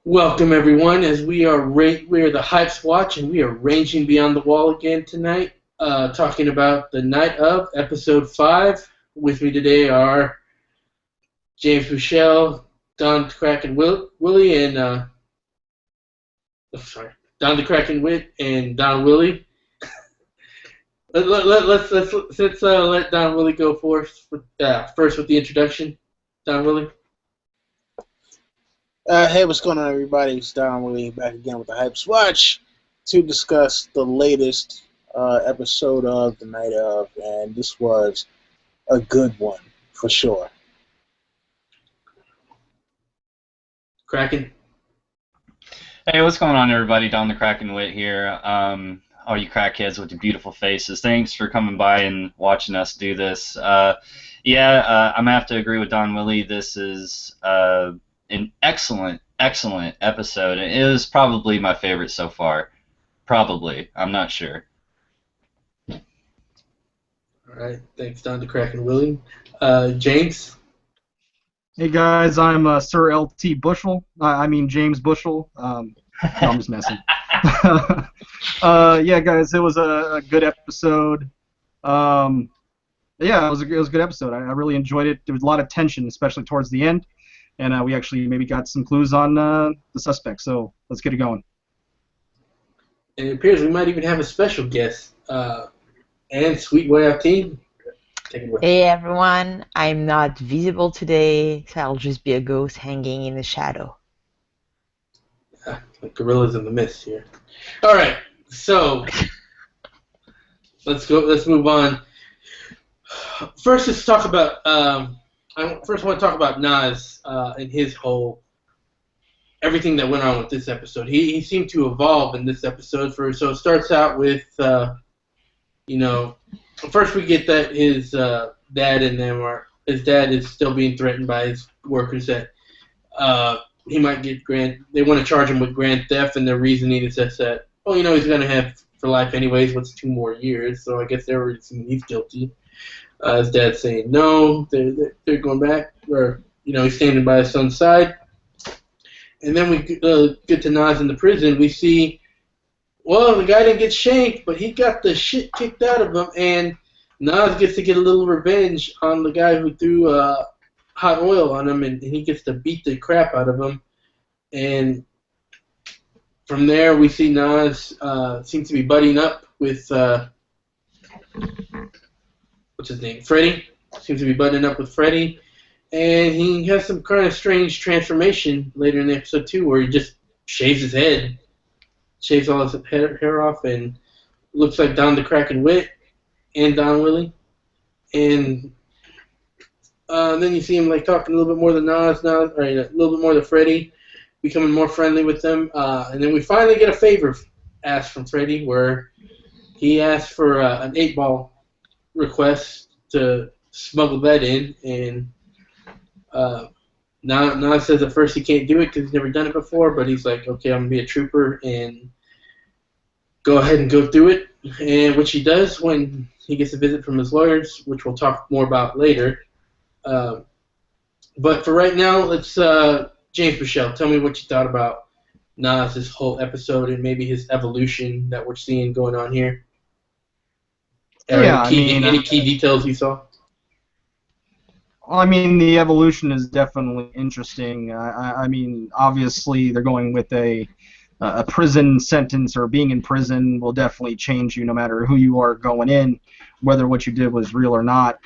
Welcome everyone, as we are the Hypes Watch, and we are ranging beyond the wall again tonight, talking about the night of episode 5. With me today are James Michelle, Don Kraken Willie, and Don the Kraken Wit and Don Willie. Let's let Don Willie go first with the introduction. Don Willie. Hey, what's going on, everybody? It's Don Willie back again with the Hypes Watch to discuss the latest episode of the night of, and this was a good one for sure. Kraken. Hey, what's going on, everybody? Don the Kraken Wit here. All you crackheads with your beautiful faces, thanks for coming by and watching us do this. I'm gonna have to agree with Don Willie. This is an excellent episode. It is probably my favorite so far. Probably. I'm not sure. All right. Thanks, Don the Kraken Willie. James? Hey, guys. I'm Sir L.T. Bushel. I mean James Bushel. No, I'm just messing. Yeah, guys, it was a good episode. Yeah, it was a good episode. I really enjoyed it. There was a lot of tension, especially towards the end. And we actually maybe got some clues on the suspect, so let's get it going. And it appears we might even have a special guest, and Sweet Way Out Team. Take it away. Hey everyone, I'm not visible today, so I'll just be a ghost hanging in the shadow. Like gorillas in the mist here. All right, so let's go. Let's move on. First, let's talk about. I want to talk about Nas and his whole everything that went on with this episode. He seemed to evolve in this episode. So it starts out with first we get that his dad is still being threatened by his workers that he might get they want to charge him with grand theft, and their reasoning is just that he's gonna have for life anyways. What's 2 more years? So I guess they're assuming he's guilty. His dad's saying no, they're going back, or he's standing by his son's side. And then we get to Nas in the prison. We see, well, the guy didn't get shanked, but he got the shit kicked out of him, and Nas gets to get a little revenge on the guy who threw hot oil on him, and he gets to beat the crap out of him. And from there, we see Nas seems to be buddying up with what's his name? Freddy. Seems to be buttoning up with Freddy. And he has some kind of strange transformation later in the episode, too, where he just shaves his head. Shaves all his hair off and looks like Don the Kraken Wit and Don Willie. And then you see him like talking a little bit more to Nas, a little bit more to Freddy, becoming more friendly with them. And then we finally get a favor asked from Freddy where he asked for an 8-ball request to smuggle that in, and Nas says at first he can't do it because he's never done it before, but he's like, okay, I'm going to be a trooper and go ahead and go through it, and which he does when he gets a visit from his lawyers, which we'll talk more about later. But for right now, let's James Michelle, tell me what you thought about Nas this whole episode and maybe his evolution that we're seeing going on here. Any key details you saw? I mean, the evolution is definitely interesting. I mean, obviously, they're going with a prison sentence, or being in prison will definitely change you no matter who you are going in, whether what you did was real or not.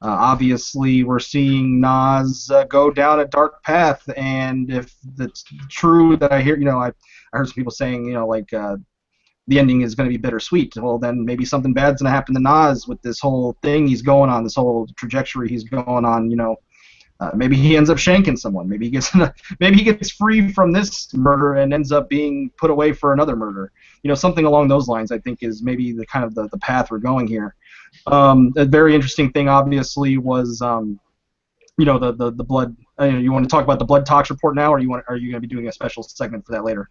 Obviously, we're seeing Nas go down a dark path, and if it's true that I hear, I heard some people saying, the ending is going to be bittersweet. Well, then maybe something bad's going to happen to Nas with this whole thing he's going on, this whole trajectory he's going on. Maybe he ends up shanking someone. Maybe he gets free from this murder and ends up being put away for another murder. Something along those lines. I think is maybe the kind of the path we're going here. A very interesting thing, obviously, was the blood. You want to talk about the blood tox report now, or are you going to be doing a special segment for that later?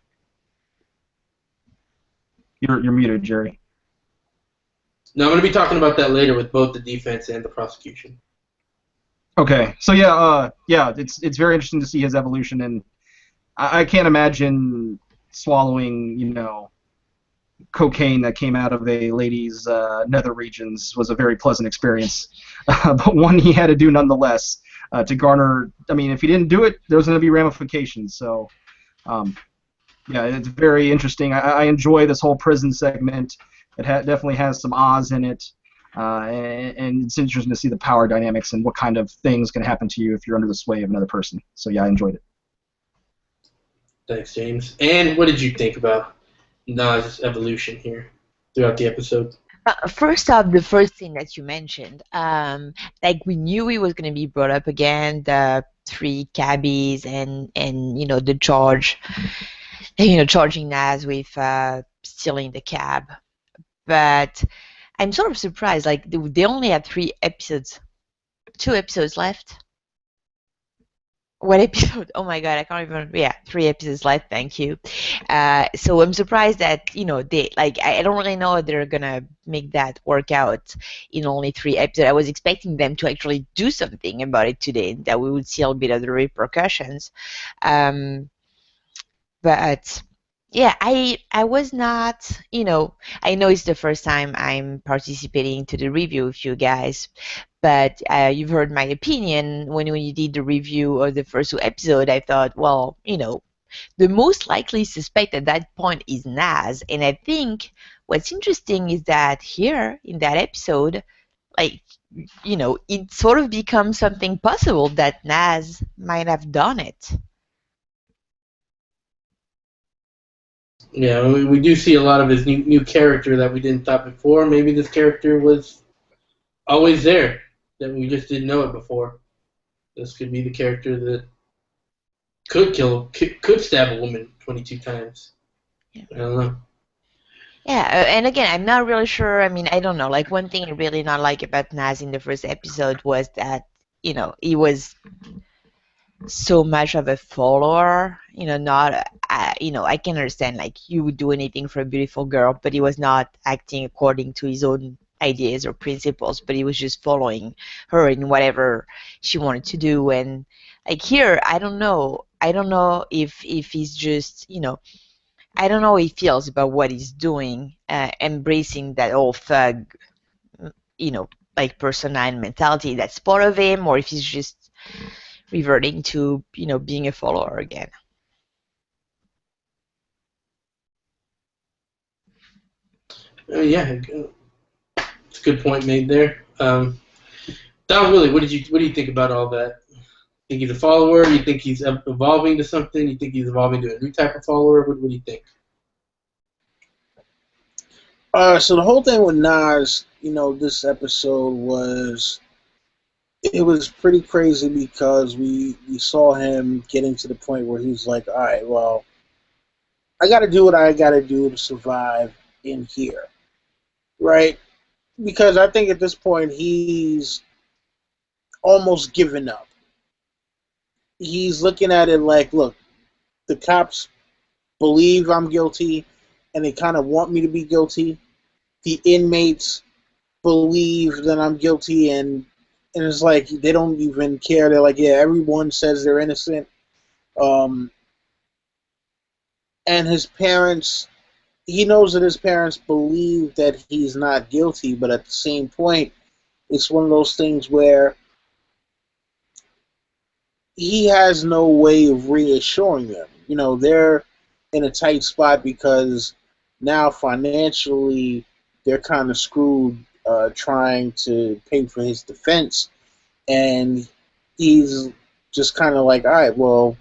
You're muted, Jerry. No, I'm going to be talking about that later with both the defense and the prosecution. Okay, so yeah, it's very interesting to see his evolution, and I can't imagine swallowing, cocaine that came out of a lady's nether regions was a very pleasant experience, but one he had to do nonetheless to garner. I mean, if he didn't do it, there was going to be ramifications. So, yeah, it's very interesting. I enjoy this whole prison segment. It definitely has some Oz in it, and it's interesting to see the power dynamics and what kind of things can happen to you if you're under the sway of another person. So, yeah, I enjoyed it. Thanks, James. And what did you think about Nas' evolution here throughout the episode? First off, the first thing that you mentioned, like we knew he was going to be brought up again, the three cabbies and the charge, charging Nas with stealing the cab. But I'm sort of surprised, like they only had 2 episodes left. What episode? Oh my God, I can't remember. Yeah, 3 episodes left. Thank you. So I'm surprised that they like. I don't really know if they're gonna make that work out in only 3 episodes. I was expecting them to actually do something about it today, that we would see a bit of the repercussions. But yeah, I was not. I know it's the first time I'm participating to the review with you guys, but you've heard my opinion when you did the review of the first 2 episodes. I thought, well, the most likely suspect at that point is Nas, and I think what's interesting is that here in that episode, like, it sort of becomes something possible that Nas might have done it. Yeah, we do see a lot of his new character that we didn't thought before. Maybe this character was always there, that we just didn't know it before. This could be the character that could stab a woman 22 times. Yeah. I don't know. Yeah, and again, I'm not really sure. I mean, I don't know. Like, one thing I really not like about Nas in the first episode was that, he was so much of a follower. Not, I can understand, like, you would do anything for a beautiful girl, but he was not acting according to his own ideas or principles, but he was just following her in whatever she wanted to do. And, like, here, I don't know. I don't know if he's just, I don't know how he feels about what he's doing, embracing that old thug, like persona and mentality that's part of him, or if he's just reverting to, being a follower again. Yeah, it's a good point made there. Don, really, what do you think about all that? Think he's a follower? You think he's evolving to something? You think he's evolving to a new type of follower? What do you think? So the whole thing with Nas, this episode was pretty crazy because we saw him getting to the point where he's like, all right, well, I got to do what I got to do to survive in here, right? Because I think at this point he's almost given up. He's looking at it like, look, the cops believe I'm guilty and they kind of want me to be guilty. The inmates believe that I'm guilty, and it's like they don't even care. They're like, yeah, everyone says they're innocent. And his parents, he knows that his parents believe that he's not guilty, but at the same point, it's one of those things where he has no way of reassuring them. They're in a tight spot because now financially they're kind of screwed trying to pay for his defense. And he's just kind of like, all right, well,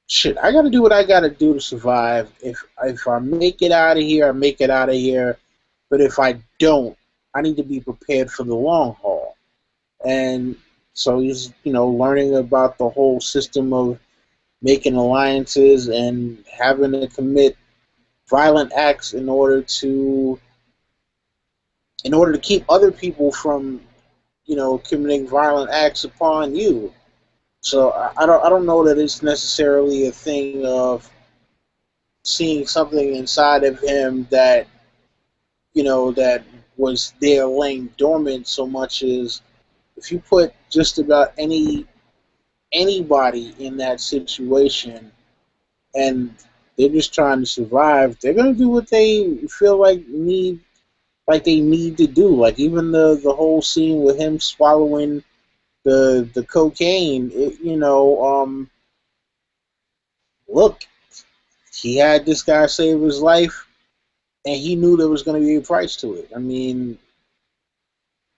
shit, I got to do what I got to do to survive. If I make it out of here, I make it out of here. But if I don't, I need to be prepared for the long haul. And so he's, learning about the whole system of making alliances and having to commit violent acts in order to keep other people from, committing violent acts upon you. So I don't know that it's necessarily a thing of seeing something inside of him that that was there laying dormant, so much as if you put just about anybody in that situation, and they're just trying to survive. They're gonna do what they feel like they need to do. Like even the whole scene with him swallowing the cocaine. Look, he had this guy save his life, and he knew there was going to be a price to it. I mean,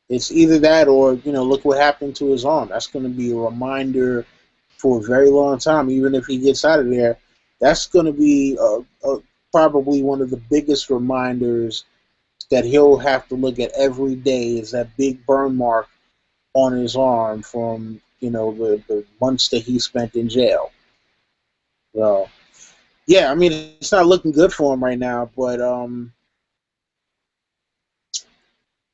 it's either that or look what happened to his arm. That's going to be a reminder for a very long time. Even if he gets out of there, that's going to be probably one of the biggest reminders that he'll have to look at every day. Is that big burn mark on his arm from the months that he spent in jail. So yeah, I mean it's not looking good for him right now. But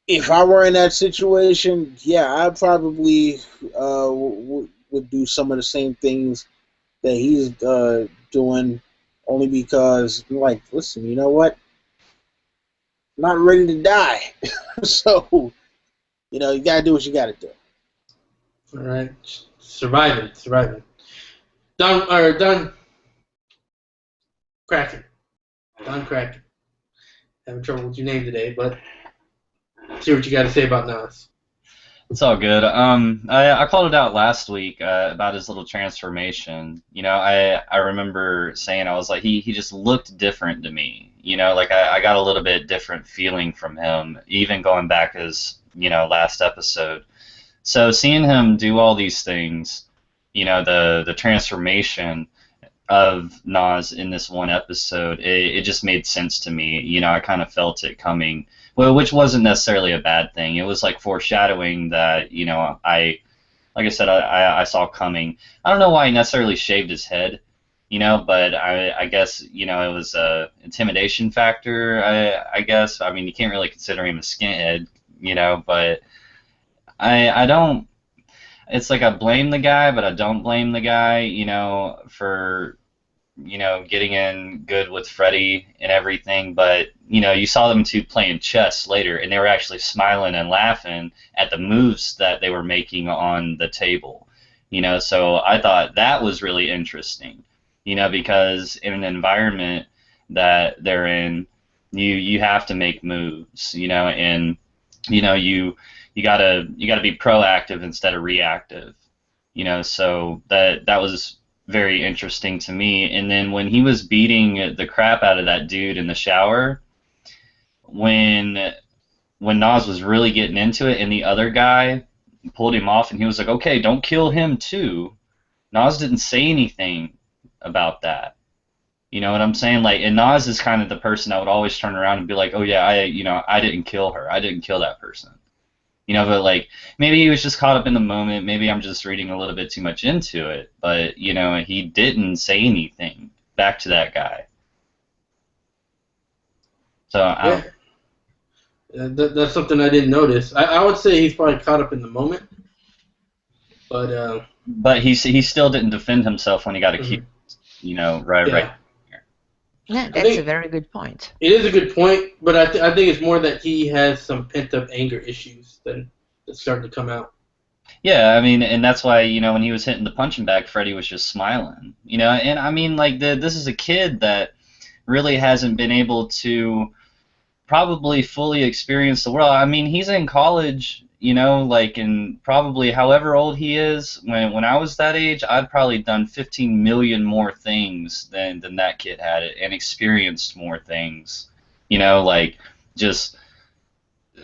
if I were in that situation, yeah, I probably would do some of the same things that he's doing, only because, like, listen, you know what? I'm not ready to die, so you gotta do what you gotta do. All right, surviving. Done. Kraken. Don Kraken. Having trouble with your name today, but see what you got to say about Nas. It's all good. I called it out last week about his little transformation. I remember saying, I was like, he just looked different to me. Like I got a little bit different feeling from him, even going back as last episode. So seeing him do all these things, the transformation of Nas in this one episode, it just made sense to me. I kind of felt it coming. Well, which wasn't necessarily a bad thing. It was like foreshadowing that, like I said, I saw coming. I don't know why he necessarily shaved his head, but I guess, it was a intimidation factor, I guess. I mean, you can't really consider him a skinhead, but I don't, it's like I blame the guy, but I don't blame the guy, for getting in good with Freddie and everything, but, you saw them two playing chess later, and they were actually smiling and laughing at the moves that they were making on the table, so I thought that was really interesting, because in an environment that they're in, you have to make moves, and, you gotta be proactive instead of reactive, so that was very interesting to me. And then when he was beating the crap out of that dude in the shower, when Nas was really getting into it and the other guy pulled him off and he was like, okay, don't kill him too, Nas didn't say anything about that. You know what I'm saying? Like, and Nas is kind of the person that would always turn around and be like, oh yeah, I didn't kill her, I didn't kill that person. But like maybe he was just caught up in the moment. Maybe I'm just reading a little bit too much into it. But he didn't say anything back to that guy. So Yeah. That's something I didn't notice. I would say he's probably caught up in the moment, but he still didn't defend himself when he got accused. Right. Yeah, that's a very good point. It is a good point, but I think it's more that he has some pent-up anger issues that's starting to come out. Yeah, I mean, and that's why, when he was hitting the punching bag, Freddie was just smiling. And I mean, like, this is a kid that really hasn't been able to probably fully experience the world. I mean, he's in college, like, and probably however old he is, when I was that age, I'd probably done 15 million more things than that kid had it and experienced more things, like just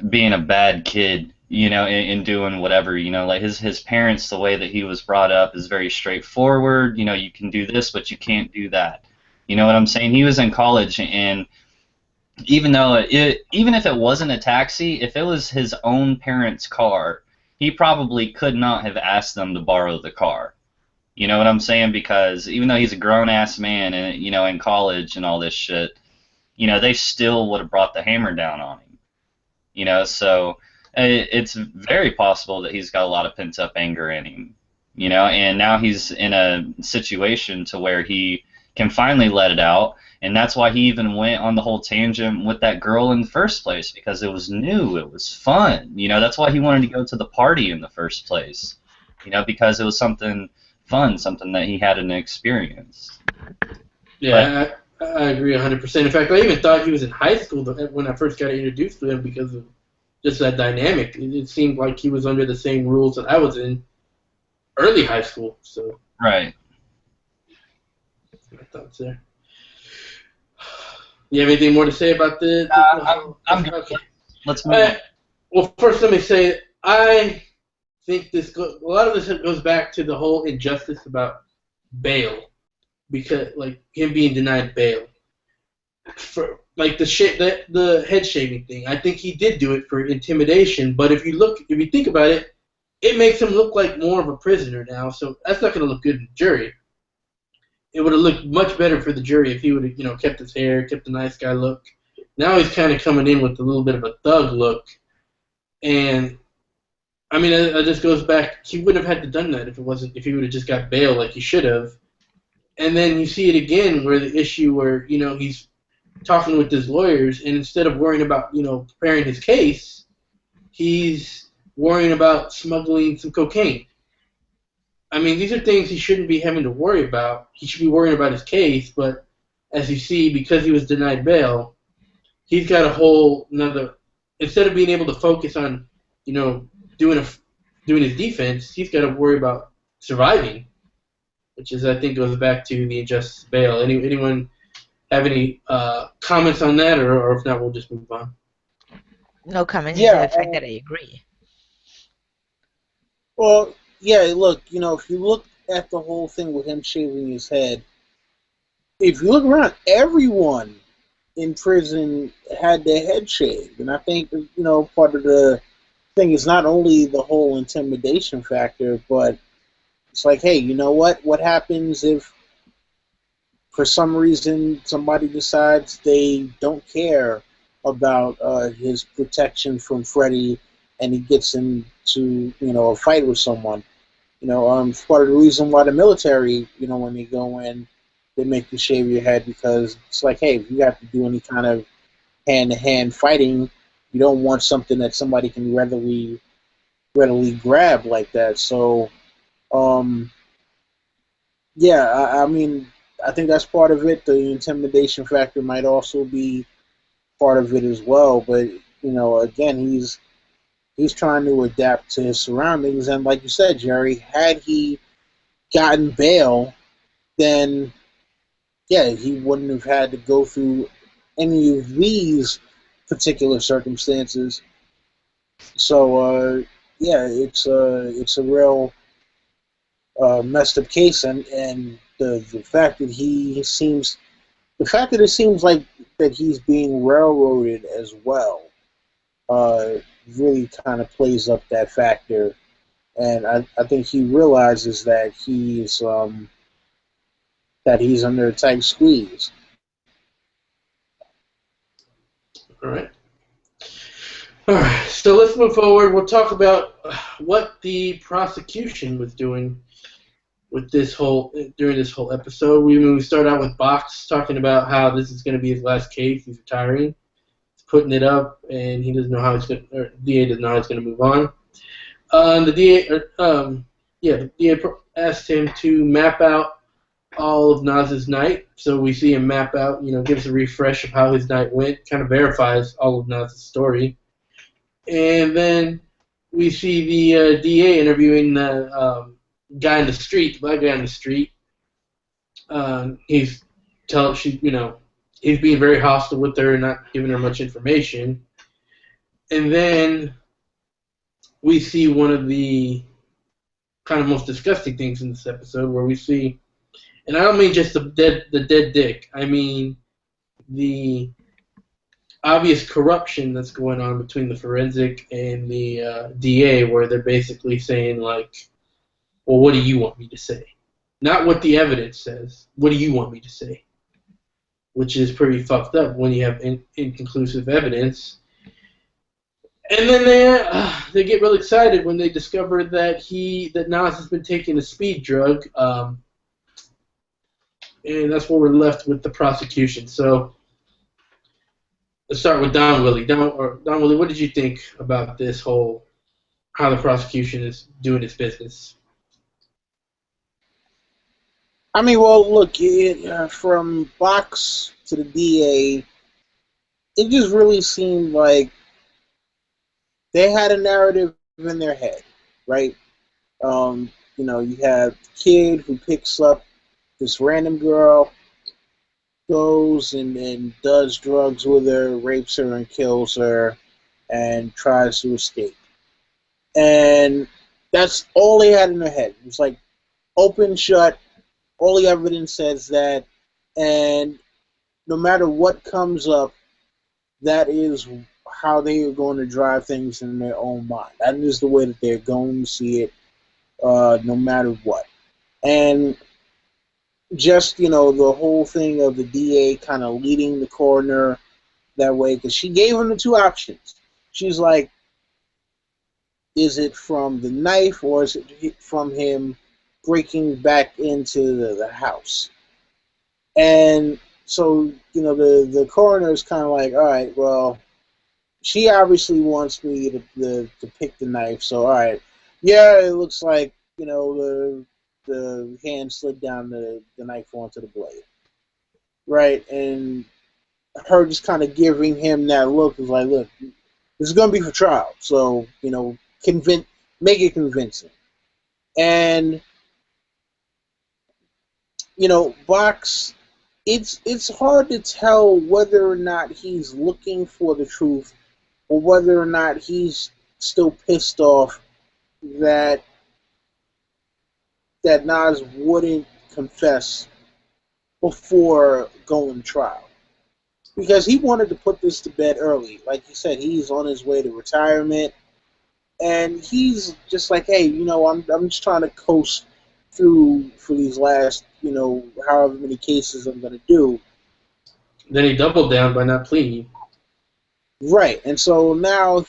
being a bad kid, and doing whatever, like his parents, the way that he was brought up is very straightforward. You can do this, but you can't do that. You know what I'm saying? He was in college, and even if it wasn't a taxi, if it was his own parents' car, he probably could not have asked them to borrow the car. You know what I'm saying? Because even though he's a grown-ass man and, in college and all this shit, they still would have brought the hammer down on him. So it's very possible that he's got a lot of pent-up anger in him, and now he's in a situation to where he can finally let it out, and that's why he even went on the whole tangent with that girl in the first place, because it was new, it was fun, that's why he wanted to go to the party in the first place, because it was something fun, something that he hadn't experienced. Yeah, I agree 100%. In fact, I even thought he was in high school when I first got introduced to him because of just that dynamic. It seemed like he was under the same rules that I was in early high school. So Right. my thoughts there. You have anything more to say about the I'm good. okay. Let's move on. Well, first let me say I think a lot of this goes back to the whole injustice about bail, because like him being denied bail for like the head shaving thing. I think he did do it for intimidation, but if you think about it, it makes him look like more of a prisoner now. So that's not going to look good in the jury. It would have looked much better for the jury if he would have, kept his hair, kept the nice guy look. Now he's kind of coming in with a little bit of a thug look, and I mean, it just goes back. He wouldn't have had to done that if he would have just got bail like he should have. And then you see it again where the issue where he's talking with his lawyers, and instead of worrying about preparing his case, he's worrying about smuggling some cocaine. I mean, these are things he shouldn't be having to worry about. He should be worrying about his case, but as you see, because he was denied bail, he's got a whole another. Instead of being able to focus on, doing his defense, he's got to worry about surviving, which is I think goes back to the injustice of bail. Anyone have any comments on that, or if not, we'll just move on. No comments Yeah, except the fact that I agree. Well, yeah, look, if you look at the whole thing with him shaving his head, if you look around, everyone in prison had their head shaved. And I think, part of the thing is not only the whole intimidation factor, but it's like, hey, you know what? What happens if for some reason somebody decides they don't care about his protection from Freddy and he gets into, a fight with someone? Part of the reason why the military, when they go in, they make you shave your head, because it's like, hey, if you have to do any kind of hand-to-hand fighting, you don't want something that somebody can readily grab like that. So, yeah, I mean, I think that's part of it. The intimidation factor might also be part of it as well. But again, he's trying to adapt to his surroundings, and like you said, Jerry, had he gotten bail, then yeah, he wouldn't have had to go through any of these particular circumstances. So yeah, it's a real messed up case, and the fact that it seems like that he's being railroaded as well really kind of plays up that factor, and I think he realizes that he's under a tight squeeze. All right. All right. So let's move forward. We'll talk about what the prosecution was doing with during this whole episode. We start out with Box talking about how this is going to be his last case. He's retiring. He's putting it up, and he doesn't know how DA doesn't know how he's going to move on. The DA asked him to map out all of Naz's night. So we see him map out, gives a refresh of how his night went, kind of verifies all of Naz's story. And then we see the DA interviewing the guy in the street, the black guy in the street. He's being very hostile with her, not giving her much information. And then we see one of the kind of most disgusting things in this episode, where we see, and I don't mean just the dead dick. I mean the obvious corruption that's going on between the forensic and the DA, where they're basically saying like, well, what do you want me to say? Not what the evidence says. What do you want me to say? Which is pretty fucked up when you have inconclusive evidence. And then they get real excited when they discover that Nas has been taking a speed drug, and that's where we're left with the prosecution. So let's start with Don Willie. Don Willie, what did you think about this whole how the prosecution is doing its business? I mean, well, look, from Box to the DA, it just really seemed like they had a narrative in their head, right? You have the kid who picks up this random girl, goes and does drugs with her, rapes her, and kills her, and tries to escape. And that's all they had in their head. It was like open, shut. All the evidence says that, and no matter what comes up, that is how they are going to drive things in their own mind. That is the way that they're going to see it, no matter what. And just the whole thing of the DA kind of leading the coroner that way, because she gave him the two options. She's like, is it from the knife or is it from him breaking back into the house? And so, the coroner is kind of like, all right, well, she obviously wants me to pick the knife. So, all right, yeah, it looks like, the hand slid down the knife onto the blade. Right? And her just kind of giving him that look is like, look, this is going to be for trial. So, make it convincing. And, Box, it's hard to tell whether or not he's looking for the truth or whether or not he's still pissed off that Nas wouldn't confess before going to trial. Because he wanted to put this to bed early. Like you said, he's on his way to retirement. And he's just like, hey, I'm just trying to coast through for these last, however many cases I'm going to do. Then he doubled down by not pleading. Right. And so now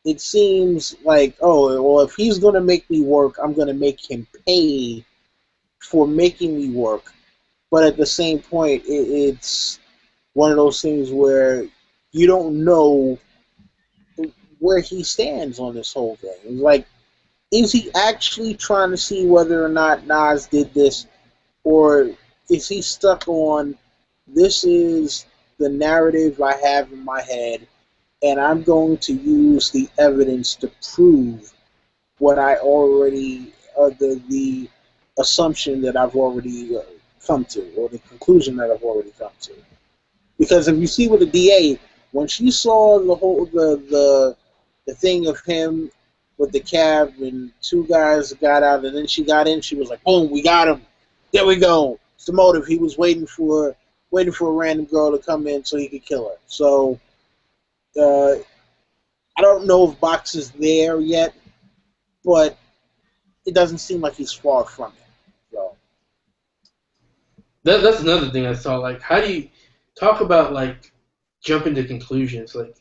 it seems like, oh, well, if he's going to make me work, I'm going to make him pay for making me work. But at the same point, it's one of those things where you don't know where he stands on this whole thing. It's like, is he actually trying to see whether or not Nas did this, or is he stuck on, this is the narrative I have in my head, and I'm going to use the evidence to prove what I already, the assumption that I've already come to, or the conclusion that I've already come to. Because if you see with the DA, when she saw the thing of him with the cab and two guys got out and then she got in, she was like, boom, we got him. There we go. It's the motive. He was waiting for a random girl to come in so he could kill her. So I don't know if Box is there yet, but it doesn't seem like he's far from it. So That's another thing I saw. Like, how do you talk about, like, jumping to conclusions? Like,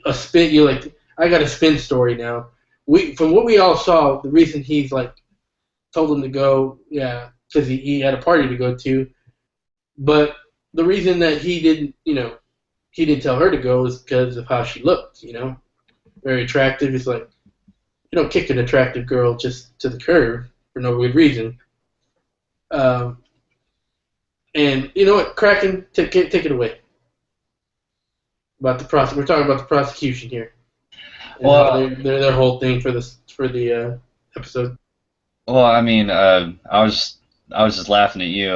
a spin, you're like, I got a spin story now. From what we all saw, the reason he's, like, told him to go, yeah, because he had a party to go to. But the reason that he didn't tell her to go is because of how she looked, very attractive. It's like, you don't kick an attractive girl just to the curb for no good reason. And you know what, Kraken, take it away. About we're talking about the prosecution here. And Well, their whole thing for the episode. well, I mean, I was just laughing at you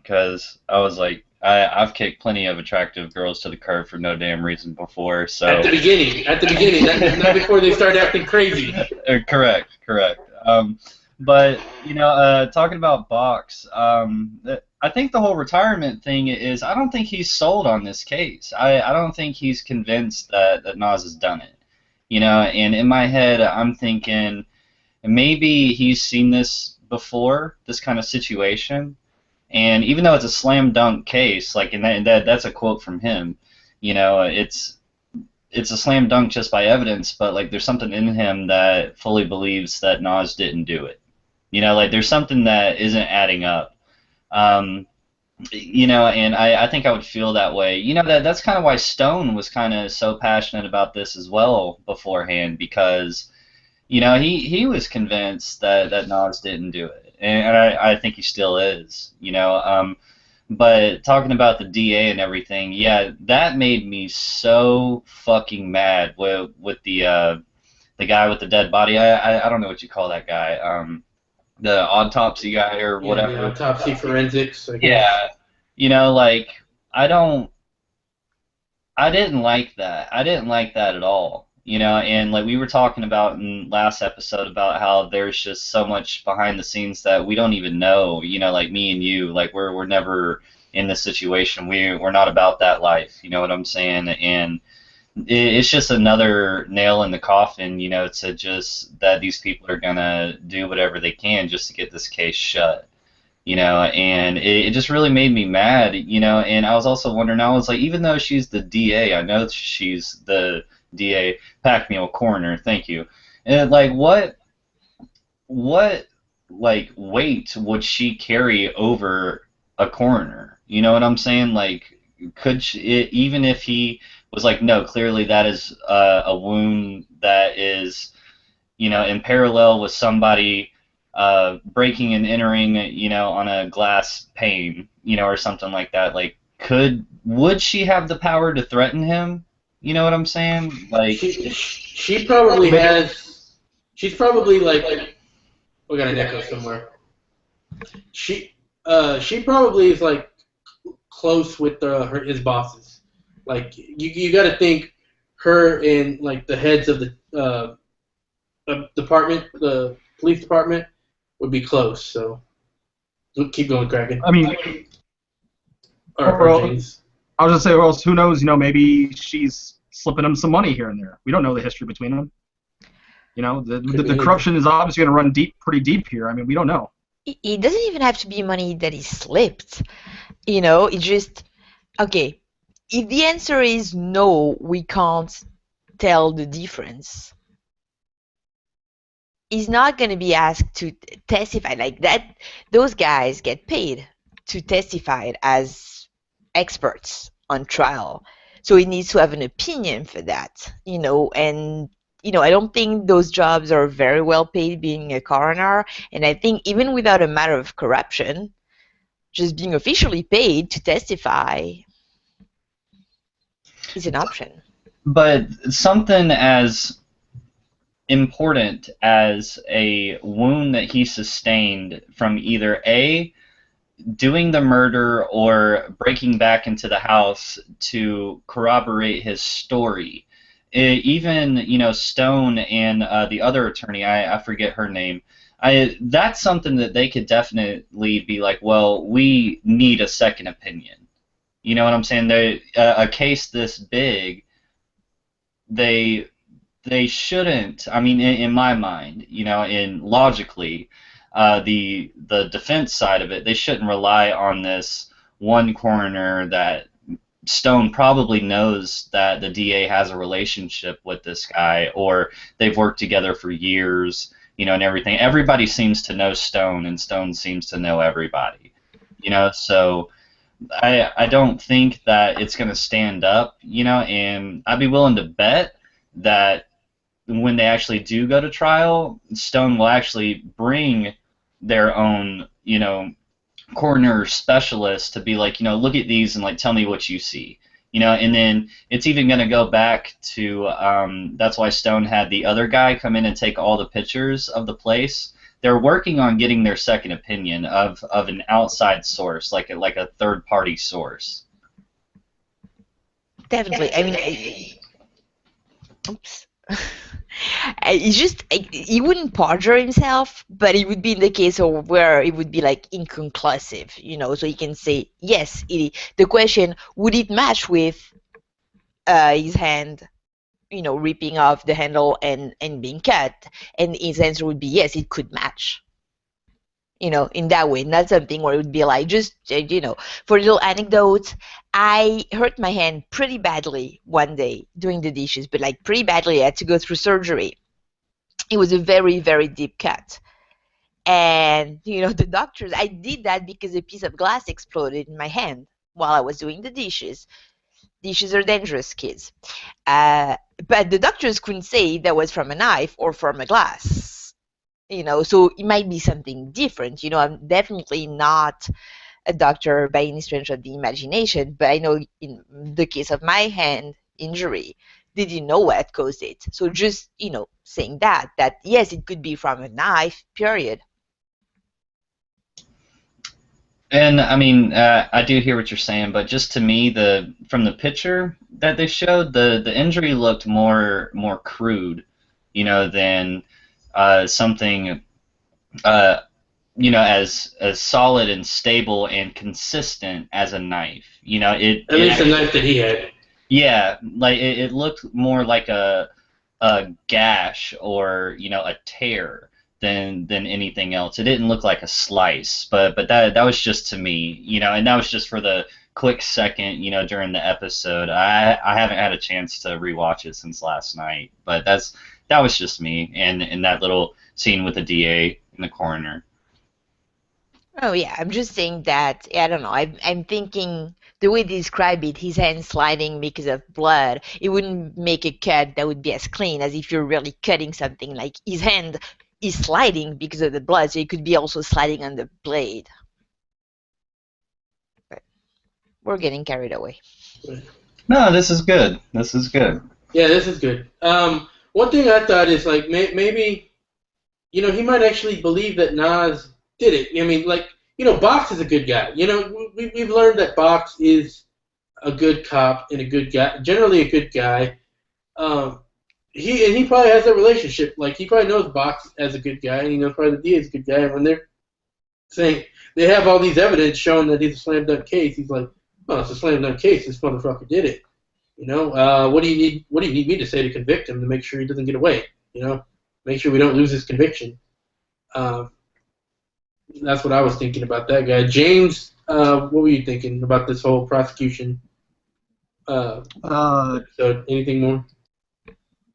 because I was like, I've kicked plenty of attractive girls to the curb for no damn reason before. So At the beginning, not before they start acting crazy. correct. But talking about Box, I think the whole retirement thing is, I don't think he's sold on this case. I don't think he's convinced that Nas has done it. And in my head, I'm thinking maybe he's seen this before, this kind of situation. And even though it's a slam dunk case, like, and that's a quote from him, it's a slam dunk just by evidence, but like there's something in him that fully believes that Nas didn't do it. Like there's something that isn't adding up. And I think I would feel that way. That's kind of why Stone was kind of so passionate about this as well beforehand, because he was convinced that Nas didn't do it. and I think he still is. But talking about the DA and everything, yeah, that made me so fucking mad with the guy with the dead body. I don't know what you call that guy. The autopsy guy or Yeah, the whatever. autopsy forensics, I guess. Yeah, like I don't. I didn't like that. I didn't like that at all. And like we were talking about in last episode about how there's just so much behind the scenes that we don't even know. Like me and you, like we're never in this situation. We're not about that life. You know what I'm saying? And it's just another nail in the coffin. To just that these people are gonna do whatever they can just to get this case shut. And it just really made me mad, and I was also wondering, I was like, even though she's the DA, I know she's the DA, pack meal coroner, thank you, and like, what, like, weight would she carry over a coroner? You know what I'm saying? Like, could she, even if he was like, no, clearly that is a wound that is, in parallel with somebody breaking and entering, on a glass pane, or something like that. Like, would she have the power to threaten him? You know what I'm saying? Like, she probably has. She's probably like. We got an echo somewhere. She probably is like close with his bosses. Like you got to think her and like the heads of the department, the police department, would be close. So keep going, Kraken. I mean, or James. I was just say, well, who knows? Maybe she's slipping him some money here and there. We don't know the history between them. The corruption is obviously going to run pretty deep here. I mean, we don't know. It doesn't even have to be money that is slipped. It just, okay, if the answer is no, we can't tell the difference, he's not going to be asked to testify like that. Those guys get paid to testify as experts on trial. So he needs to have an opinion for that, and I don't think those jobs are very well paid being a coroner. And I think even without a matter of corruption, just being officially paid to testify is an option. But something as important as a wound that he sustained from either A, doing the murder, or breaking back into the house to corroborate his story. Even Stone and the other attorney, I forget her name. That's something that they could definitely be like, well, we need a second opinion. You know what I'm saying? A case this big, they shouldn't. I mean, in my mind, in logically, the defense side of it, they shouldn't rely on this one coroner that Stone probably knows that the DA has a relationship with this guy, or they've worked together for years, and everything. Everybody seems to know Stone, and Stone seems to know everybody, so I don't think that it's going to stand up, and I'd be willing to bet that when they actually do go to trial, Stone will actually bring their own, coroner specialist to be like, look at these and like tell me what you see, and then it's even going to go back to that's why Stone had the other guy come in and take all the pictures of the place. They're working on getting their second opinion of an outside source, like a third party source. Definitely. I mean, oops. He wouldn't perjure himself, but it would be in the case of where it would be like inconclusive, so he can say yes. The question, would it match with his hand, ripping off the handle and being cut, and his answer would be yes, it could match. In that way, not something where it would be like just, for a little anecdote, I hurt my hand pretty badly one day doing the dishes, but like pretty badly. I had to go through surgery. It was a very, very deep cut. And, the doctors, I did that because a piece of glass exploded in my hand while I was doing the dishes. Dishes are dangerous, kids. But the doctors couldn't say that was from a knife or from a glass. So it might be something different. I'm definitely not a doctor by any stretch of the imagination, but I know in the case of my hand injury, they didn't know what caused it. So just, saying that yes, it could be from a knife, period. And I mean, I do hear what you're saying, but just to me, from the picture that they showed, the injury looked more crude, than something as solid and stable and consistent as a knife. At least the knife that he had. Yeah, like it looked more like a gash or a tear than anything else. It didn't look like a slice, but that was just to me, and that was just for the quick second, during the episode. I haven't had a chance to rewatch it since last night, but that was just me and that little scene with the DA in the coroner. Oh yeah, I'm just saying that. I don't know. I'm thinking the way they describe it, his hand sliding because of blood. It wouldn't make a cut that would be as clean as if you're really cutting something. Like his hand is sliding because of the blood, so it could be also sliding on the blade. But we're getting carried away. No, this is good. This is good. Yeah, this is good. One thing I thought is like maybe he might actually believe that Nas did it. I mean, Box is a good guy. We've learned that Box is a good cop and a good guy, generally a good guy. He probably has that relationship. Like he probably knows Box as a good guy, and he knows probably the DA is a good guy. And when they're saying they have all these evidence showing that he's a slam dunk case, he's like, "Oh, it's a slam dunk case. This motherfucker did it." What do you need? What do you need me to say to convict him to make sure he doesn't get away? Make sure we don't lose his conviction. That's what I was thinking about that guy. James, what were you thinking about this whole prosecution? So anything more?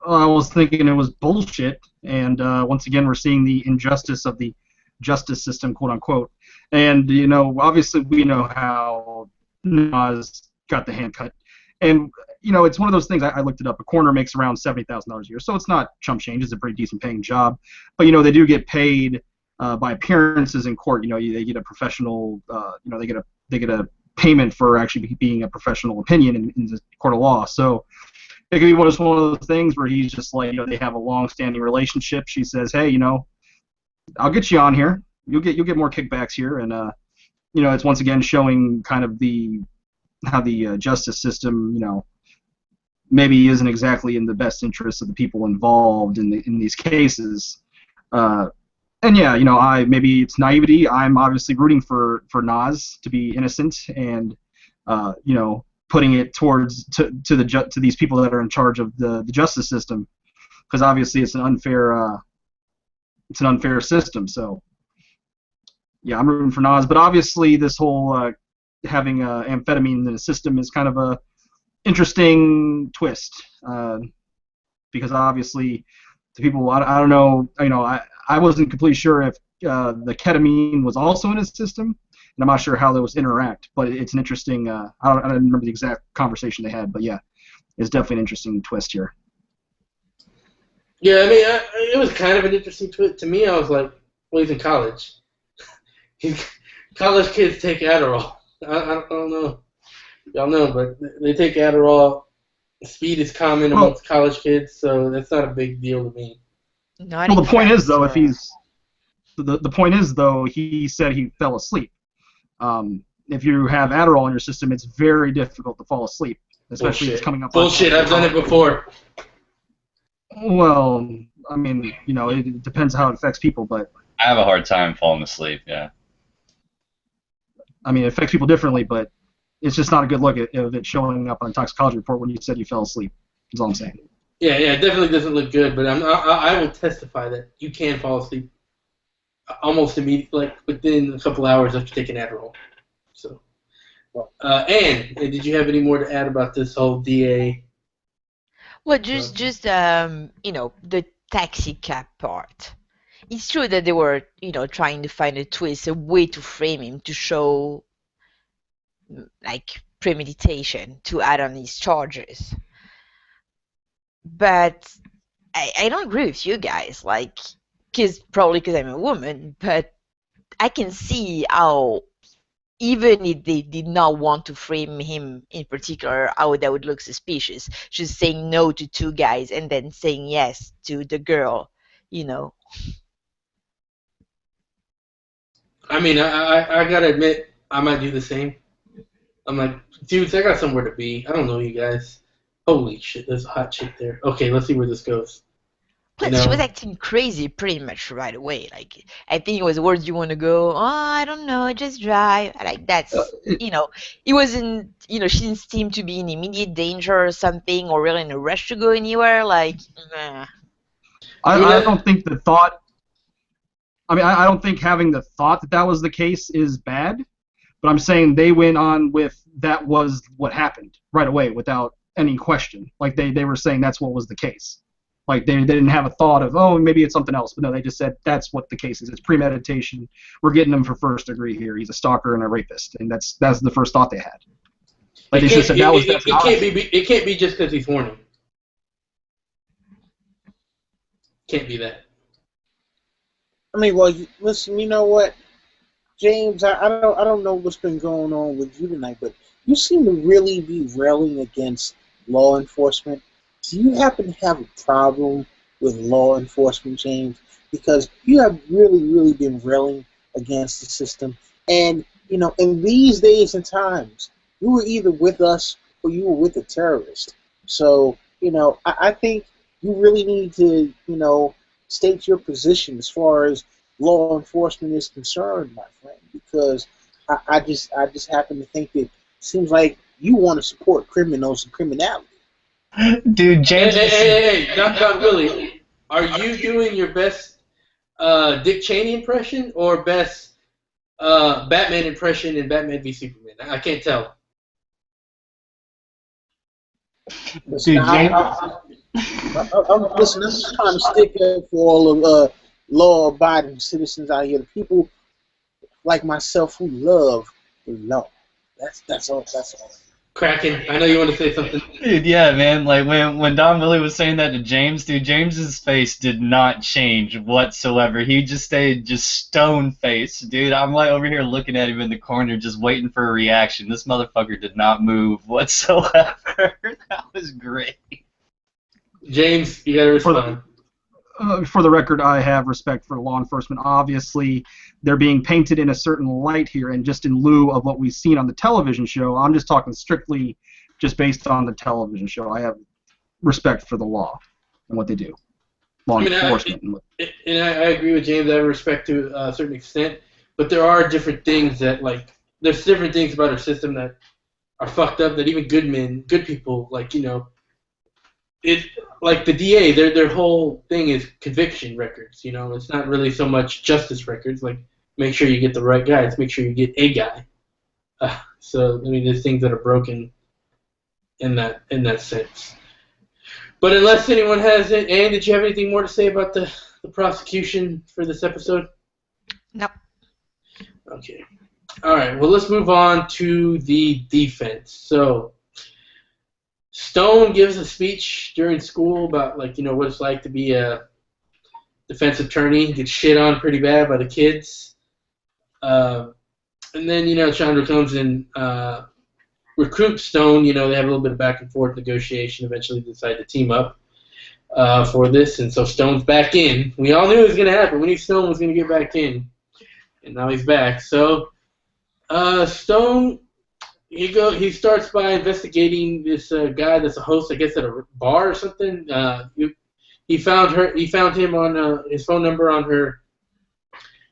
I was thinking it was bullshit, and once again, we're seeing the injustice of the justice system, quote unquote. And obviously, we know how Nas got the hand cut, and it's one of those things. I looked it up. A coroner makes around $70,000 a year, so it's not chump change. It's a pretty decent paying job, but they do get paid by appearances in court. They get a professional. They get a payment for actually being a professional opinion in the court of law. So it could be one of those things where he's just like, they have a long-standing relationship. She says, hey, I'll get you on here. You'll get more kickbacks here, and it's once again showing kind of how the justice system, maybe isn't exactly in the best interest of the people involved in these cases. And yeah, maybe it's naivety. I'm obviously rooting for Nas to be innocent, and putting it towards to these people that are in charge of the justice system, because obviously it's an unfair system. So yeah, I'm rooting for Nas, but obviously this whole having amphetamine in the system is kind of a interesting twist, because obviously the people, I don't know, I wasn't completely sure if the ketamine was also in his system, and I'm not sure how those interact, but it's an interesting, I don't remember the exact conversation they had, but yeah, it's definitely an interesting twist here. Yeah, I mean, it was kind of an interesting twist. To me, I was like, well, he's in college. College kids take Adderall. I don't know. Y'all know, but they take Adderall. Speed is common amongst college kids, so that's not a big deal to me. Well, the point is, though, the point is, though, he said he fell asleep. If you have Adderall in your system, it's very difficult to fall asleep, especially if it's coming up. Bullshit! I've done it before. Well, I mean, it depends how it affects people, but I have a hard time falling asleep. Yeah. I mean, it affects people differently, but it's just not a good look at it showing up on a toxicology report when you said you fell asleep. That's all I'm saying. Yeah, it definitely doesn't look good, but I will testify that you can fall asleep almost immediately, like within a couple hours after taking Adderall. So, Anne, did you have any more to add about this whole DA? Well, just the taxi cab part. It's true that they were, trying to find a twist, a way to frame him to show, like, premeditation to add on his charges. But I don't agree with you guys. Like, probably because I'm a woman, but I can see how, even if they did not want to frame him in particular, how that would look suspicious. Just saying no to two guys and then saying yes to the girl, you know. I mean, I gotta admit, I might do the same. I'm like, dudes, I got somewhere to be. I don't know you guys. Holy shit, there's a hot chick there. Okay, let's see where this goes. You Plus, she was know, acting crazy pretty much right away. Like, I think it was, where do you want to go? Oh, I don't know, just drive. Like, that's, it wasn't, she didn't seem to be in immediate danger or something, or really in a rush to go anywhere. Like, nah. I don't think the thought. I mean, I don't think having the thought that that was the case is bad, but I'm saying they went on with that was what happened right away without any question. Like they were saying that's what was the case. Like they didn't have a thought of, oh, maybe it's something else. But no, they just said that's what the case is. It's premeditation. We're getting him for first degree here. He's a stalker and a rapist, and that's the first thought they had. Like they should have said that was it can't be just because he's horny. Can't be that. I mean, well, listen. You know what, James? I don't know what's been going on with you tonight, but you seem to really be railing against law enforcement. Do you happen to have a problem with law enforcement, James? Because you have really been railing against the system. And, in these days and times, you were either with us or you were with a terrorist. So, I think you really need to, state your position as far as law enforcement is concerned, my friend. Because I just happen to think that it seems like you want to support criminals and criminality. Dude, James. Hey, Don Willie, are you doing your best Dick Cheney impression or best Batman impression in Batman v Superman? I can't tell. Listen, Dude, James. I'm just trying to stick up for all of law-abiding citizens out here, the people like myself who love the law. That's all. Kraken, I know you want to say something. Dude, yeah, man. Like when Don Willie was saying that to James, dude, James's face did not change whatsoever. He just stayed just stone faced, dude. I'm like over here looking at him in the corner, just waiting for a reaction. This motherfucker did not move whatsoever. That was great. James, you gotta respond. For the record, I have respect for law enforcement. Obviously, they're being painted in a certain light here, and just in lieu of what we've seen on the television show, I'm just talking strictly just based on the television show. I have respect for the law and what they do. Law enforcement. And I agree with James. I have respect to a certain extent, but there are different things that, there's different things about our system that are fucked up that even good people, like the DA, their whole thing is conviction records. It's not really so much justice records. Like, make sure you get the right guy. It's make sure you get a guy. So I mean, there's things that are broken in that sense. But unless anyone has it, Anne, did you have anything more to say about the prosecution for this episode? No. Okay. All right. Well, let's move on to the defense. So, Stone gives a speech during school about what it's like to be a defense attorney. Gets shit on pretty bad by the kids, and then Chandra comes and recruits Stone. They have a little bit of back and forth negotiation. Eventually, decide to team up for this, and so Stone's back in. We all knew it was going to happen. We knew Stone was going to get back in, and now he's back. So Stone. He starts by investigating this guy that's a host, I guess, at a bar or something. He found him on his phone number on her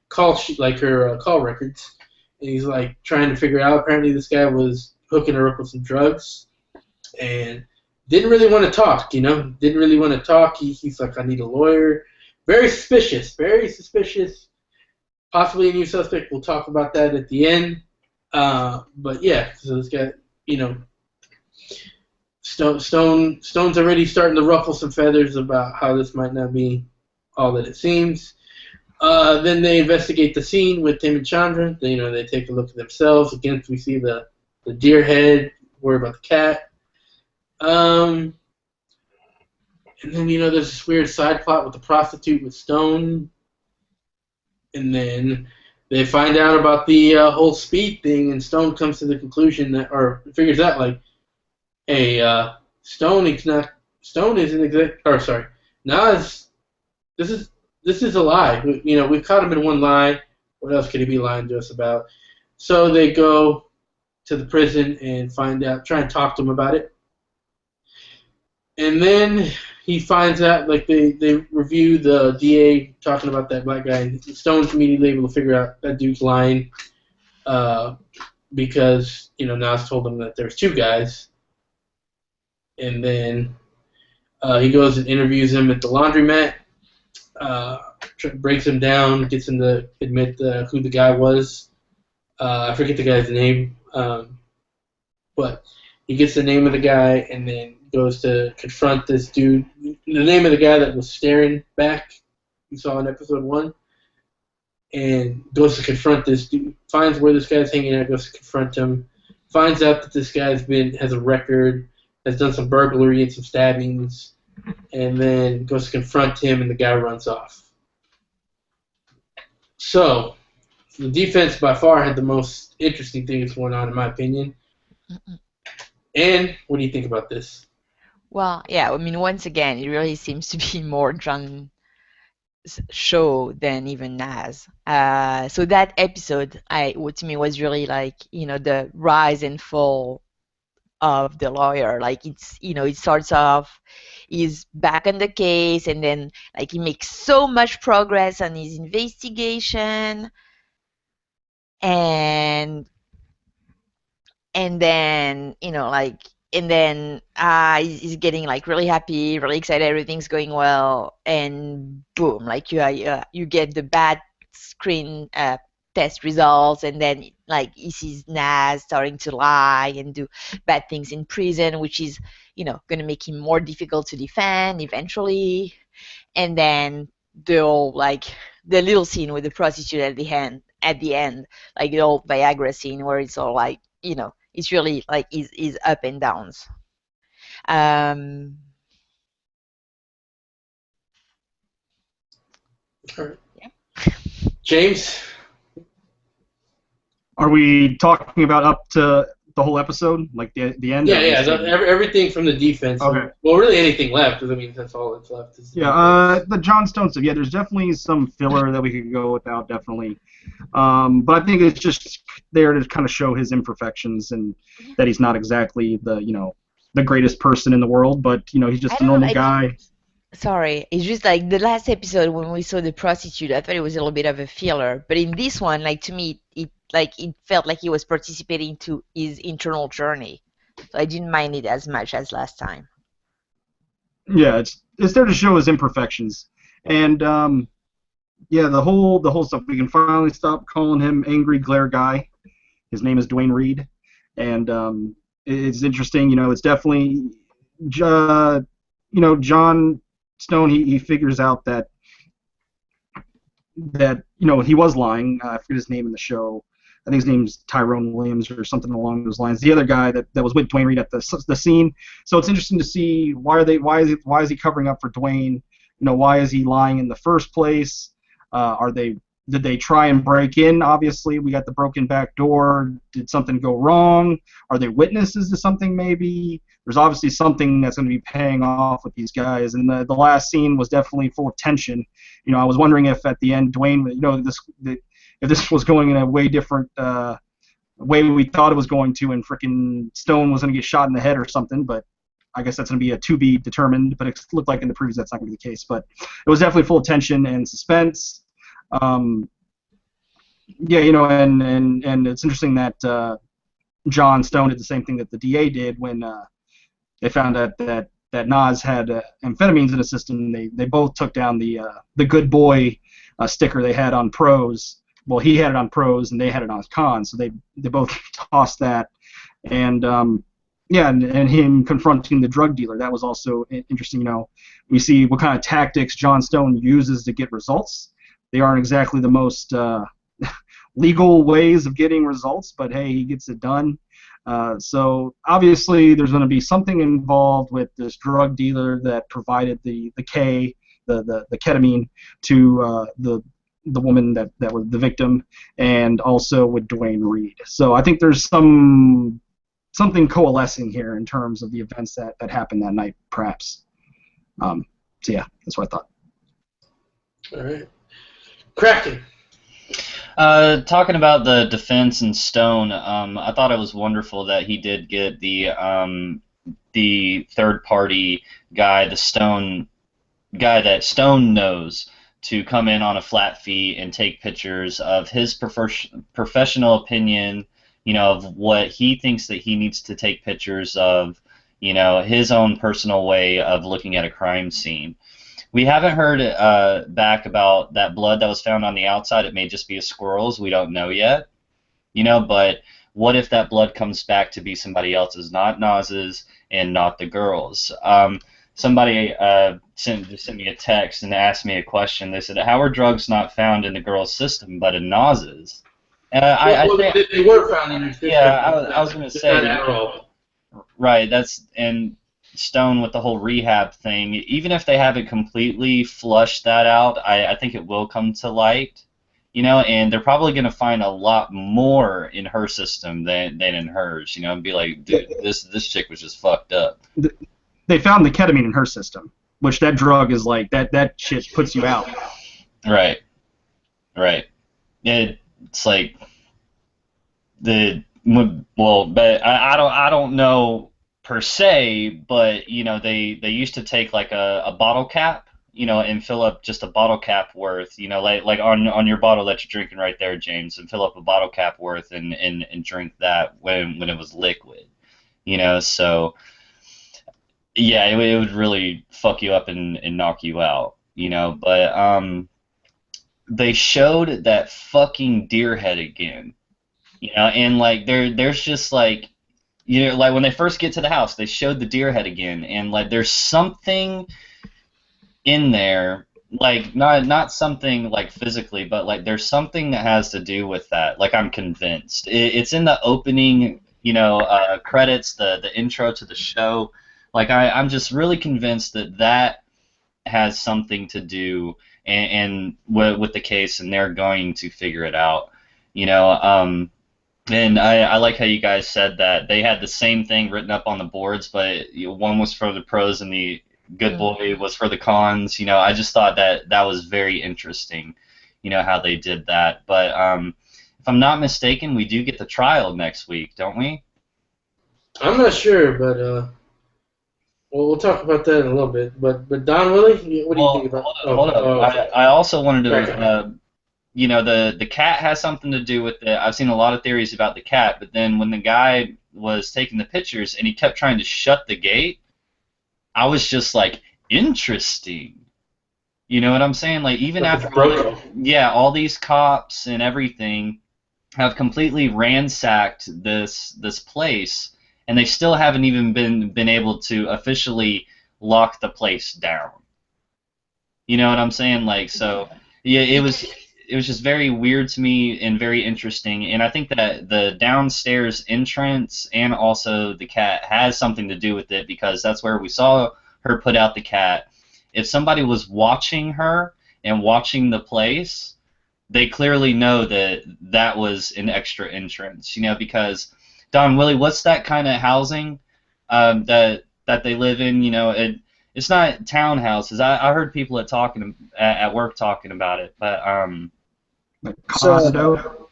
call sheet, her call records, and he's trying to figure out. Apparently, this guy was hooking her up with some drugs, and didn't really want to talk. Didn't really want to talk. He's like, I need a lawyer. Very suspicious. Very suspicious. Possibly a new suspect. We'll talk about that at the end. But yeah, so this guy, Stone's already starting to ruffle some feathers about how this might not be all that it seems. Then they investigate the scene with him and Chandra. They take a look at themselves. Again, we see the deer head. Worry about the cat. And then there's this weird side plot with the prostitute with Stone. And then they find out about the whole speed thing, and Stone comes to the conclusion that, or figures out like, hey, Stone isn't or sorry, Nas, this is a lie. We've caught him in one lie. What else could he be lying to us about? So they go to the prison and find out, try and talk to him about it. And then he finds out, like, they review the DA talking about that black guy, and Stone's immediately able to figure out that dude's lying because, Nas told him that there's two guys. And then he goes and interviews him at the laundromat, breaks him down, gets him to admit who the guy was. I forget the guy's name, but he gets the name of the guy and then goes to confront this dude. The name of the guy that was staring back, you saw in episode 1, and goes to confront this dude. Finds where this guy's hanging out, goes to confront him. Finds out that this guy's has a record, has done some burglary and some stabbings, and then goes to confront him, and the guy runs off. So, the defense by far had the most interesting things going on, in my opinion. And what do you think about this? Well, yeah, I mean, once again, it really seems to be more John's show than even Nas. So that episode, to me, was really like, the rise and fall of the lawyer. Like, it starts off, he's back on the case, and then, like, he makes so much progress on his investigation, and then, he's getting, like, really happy, really excited, everything's going well, and boom, like, you get the bad screen test results, and then, like, he sees Nas starting to lie and do bad things in prison, which is, going to make him more difficult to defend eventually. And then the little scene with the prostitute at the end, like the old Viagra scene where it's all like, it's really like is up and downs. Um, All right. Yeah. James? Are we talking about up to the whole episode, like the end? Yeah. Everything from the defense. Okay. Well, really anything left, because I mean that's all that's left. The John Stone stuff. Yeah, there's definitely some filler that we could go without, definitely. But I think it's just there to kind of show his imperfections and that he's not exactly the greatest person in the world, but he's just a normal guy. Sorry, it's just like the last episode when we saw the prostitute, I thought it was a little bit of a filler, but in this one, like, to me, it felt like he was participating to his internal journey, so I didn't mind it as much as last time. Yeah, it's there to show his imperfections, and the whole stuff. We can finally stop calling him Angry Glare Guy. His name is Dwayne Reed, and it's interesting. It's definitely John Stone. He figures out that he was lying. I forget his name in the show. I think his name's Tyrone Williams or something along those lines. The other guy that was with Dwayne Reed at the scene. So it's interesting to see why is he covering up for Dwayne? Why is he lying in the first place? Did they try and break in? Obviously, we got the broken back door. Did something go wrong? Are they witnesses to something if there's obviously something that's going to be paying off with these guys. And the last scene was definitely full of tension. I was wondering if at the end Dwayne, if this was going in a way different way we thought it was going to, and frickin' Stone was going to get shot in the head or something. But I guess that's going to be a to be determined. But it looked like in the previews that's not going to be the case. But it was definitely full of tension and suspense. And it's interesting that John Stone did the same thing that the DA did when they found out that Nas had amphetamines in his system. They both took down the good boy sticker they had on pros. Well, he had it on pros and they had it on cons, so they both tossed that. And and him confronting the drug dealer, that was also interesting. We see what kind of tactics John Stone uses to get results. They aren't exactly the most legal ways of getting results, but hey, he gets it done. So obviously there's going to be something involved with this drug dealer that provided the ketamine to the woman that was the victim, and also with Dwayne Reed. So I think there's something coalescing here in terms of the events that happened that night, perhaps. So yeah, that's what I thought. All right. Kraken. Talking about the defense and Stone, I thought it was wonderful that he did get the third party guy, the Stone guy that Stone knows, to come in on a flat fee and take pictures of his professional opinion, of what he thinks that he needs to take pictures of, his own personal way of looking at a crime scene. We haven't heard back about that blood that was found on the outside. It may just be a squirrel's. We don't know yet. But what if that blood comes back to be somebody else's, not Naz's and not the girl's? Somebody sent me a text and asked me a question. They said, how are drugs not found in the girl's system but in Naz's? They were found in your system. Yeah, I was going to say. Right, and Stone with the whole rehab thing, even if they haven't completely flushed that out, I think it will come to light, and they're probably going to find a lot more in her system than in hers, and be like, dude, this chick was just fucked up. They found the ketamine in her system, which that drug is like, that shit puts you out. Right. It's like but I don't know per se, but they used to take like a bottle cap, and fill up just a bottle cap worth, like on your bottle that you're drinking right there, James, and fill up a bottle cap worth and drink that when it was liquid, so yeah, it would really fuck you up and knock you out, but they showed that fucking deer head again, and like there's just like, like when they first get to the house, they showed the deer head again, and like there's something in there, like not something like physically, but like there's something that has to do with that. Like I'm convinced it's in the opening, credits, the intro to the show. Like I'm just really convinced that has something to do and with the case, and they're going to figure it out. And I like how you guys said that they had the same thing written up on the boards, but one was for the pros and the good boy was for the cons. I just thought that was very interesting, how they did that. But if I'm not mistaken, we do get the trial next week, don't we? I'm not sure, but we'll talk about that in a little bit. But Don Willie, what do you think about? Hold up. I also wanted to. The cat has something to do with it. I've seen a lot of theories about the cat, but then when the guy was taking the pictures and he kept trying to shut the gate, I was just like, interesting. You know what I'm saying? Like even after all these cops and everything have completely ransacked this place, and they still haven't even been able to officially lock the place down. You know what I'm saying? Like, so yeah, it was just very weird to me and very interesting, and I think that the downstairs entrance and also the cat has something to do with it, because that's where we saw her put out the cat. If somebody was watching her and watching the place, they clearly know that was an extra entrance, because Don Willie, what's that kind of housing that they live in? It's not townhouses. I heard people at work talking about it, but like condo.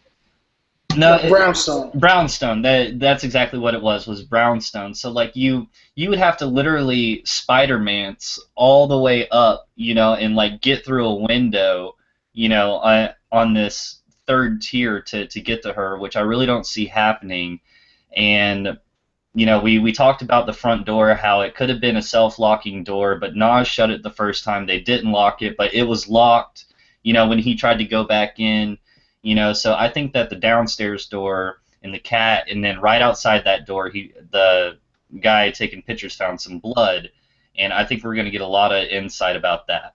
No, brownstone. Brownstone. That's exactly what it was brownstone. So like you would have to literally Spider-Mance all the way up, and like get through a window, on this third tier to get to her, which I really don't see happening. And we talked about the front door, how it could have been a self-locking door, but Nas shut it the first time. They didn't lock it, but it was locked, when he tried to go back in, so I think that the downstairs door and the cat, and then right outside that door, the guy taking pictures found some blood, and I think we're going to get a lot of insight about that.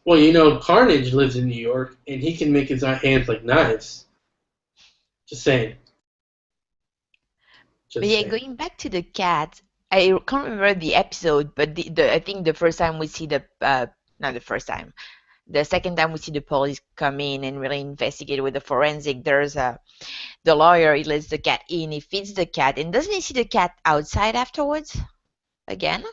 Well, Carnage lives in New York, and he can make his hands like knives. Just saying. But yeah, going back to the cat, I can't remember the episode, but I think the first time we see not the first time, The second time we see the police come in and really investigate with the forensic, there's the lawyer. He lets the cat in. He feeds the cat, and doesn't he see the cat outside afterwards? Again?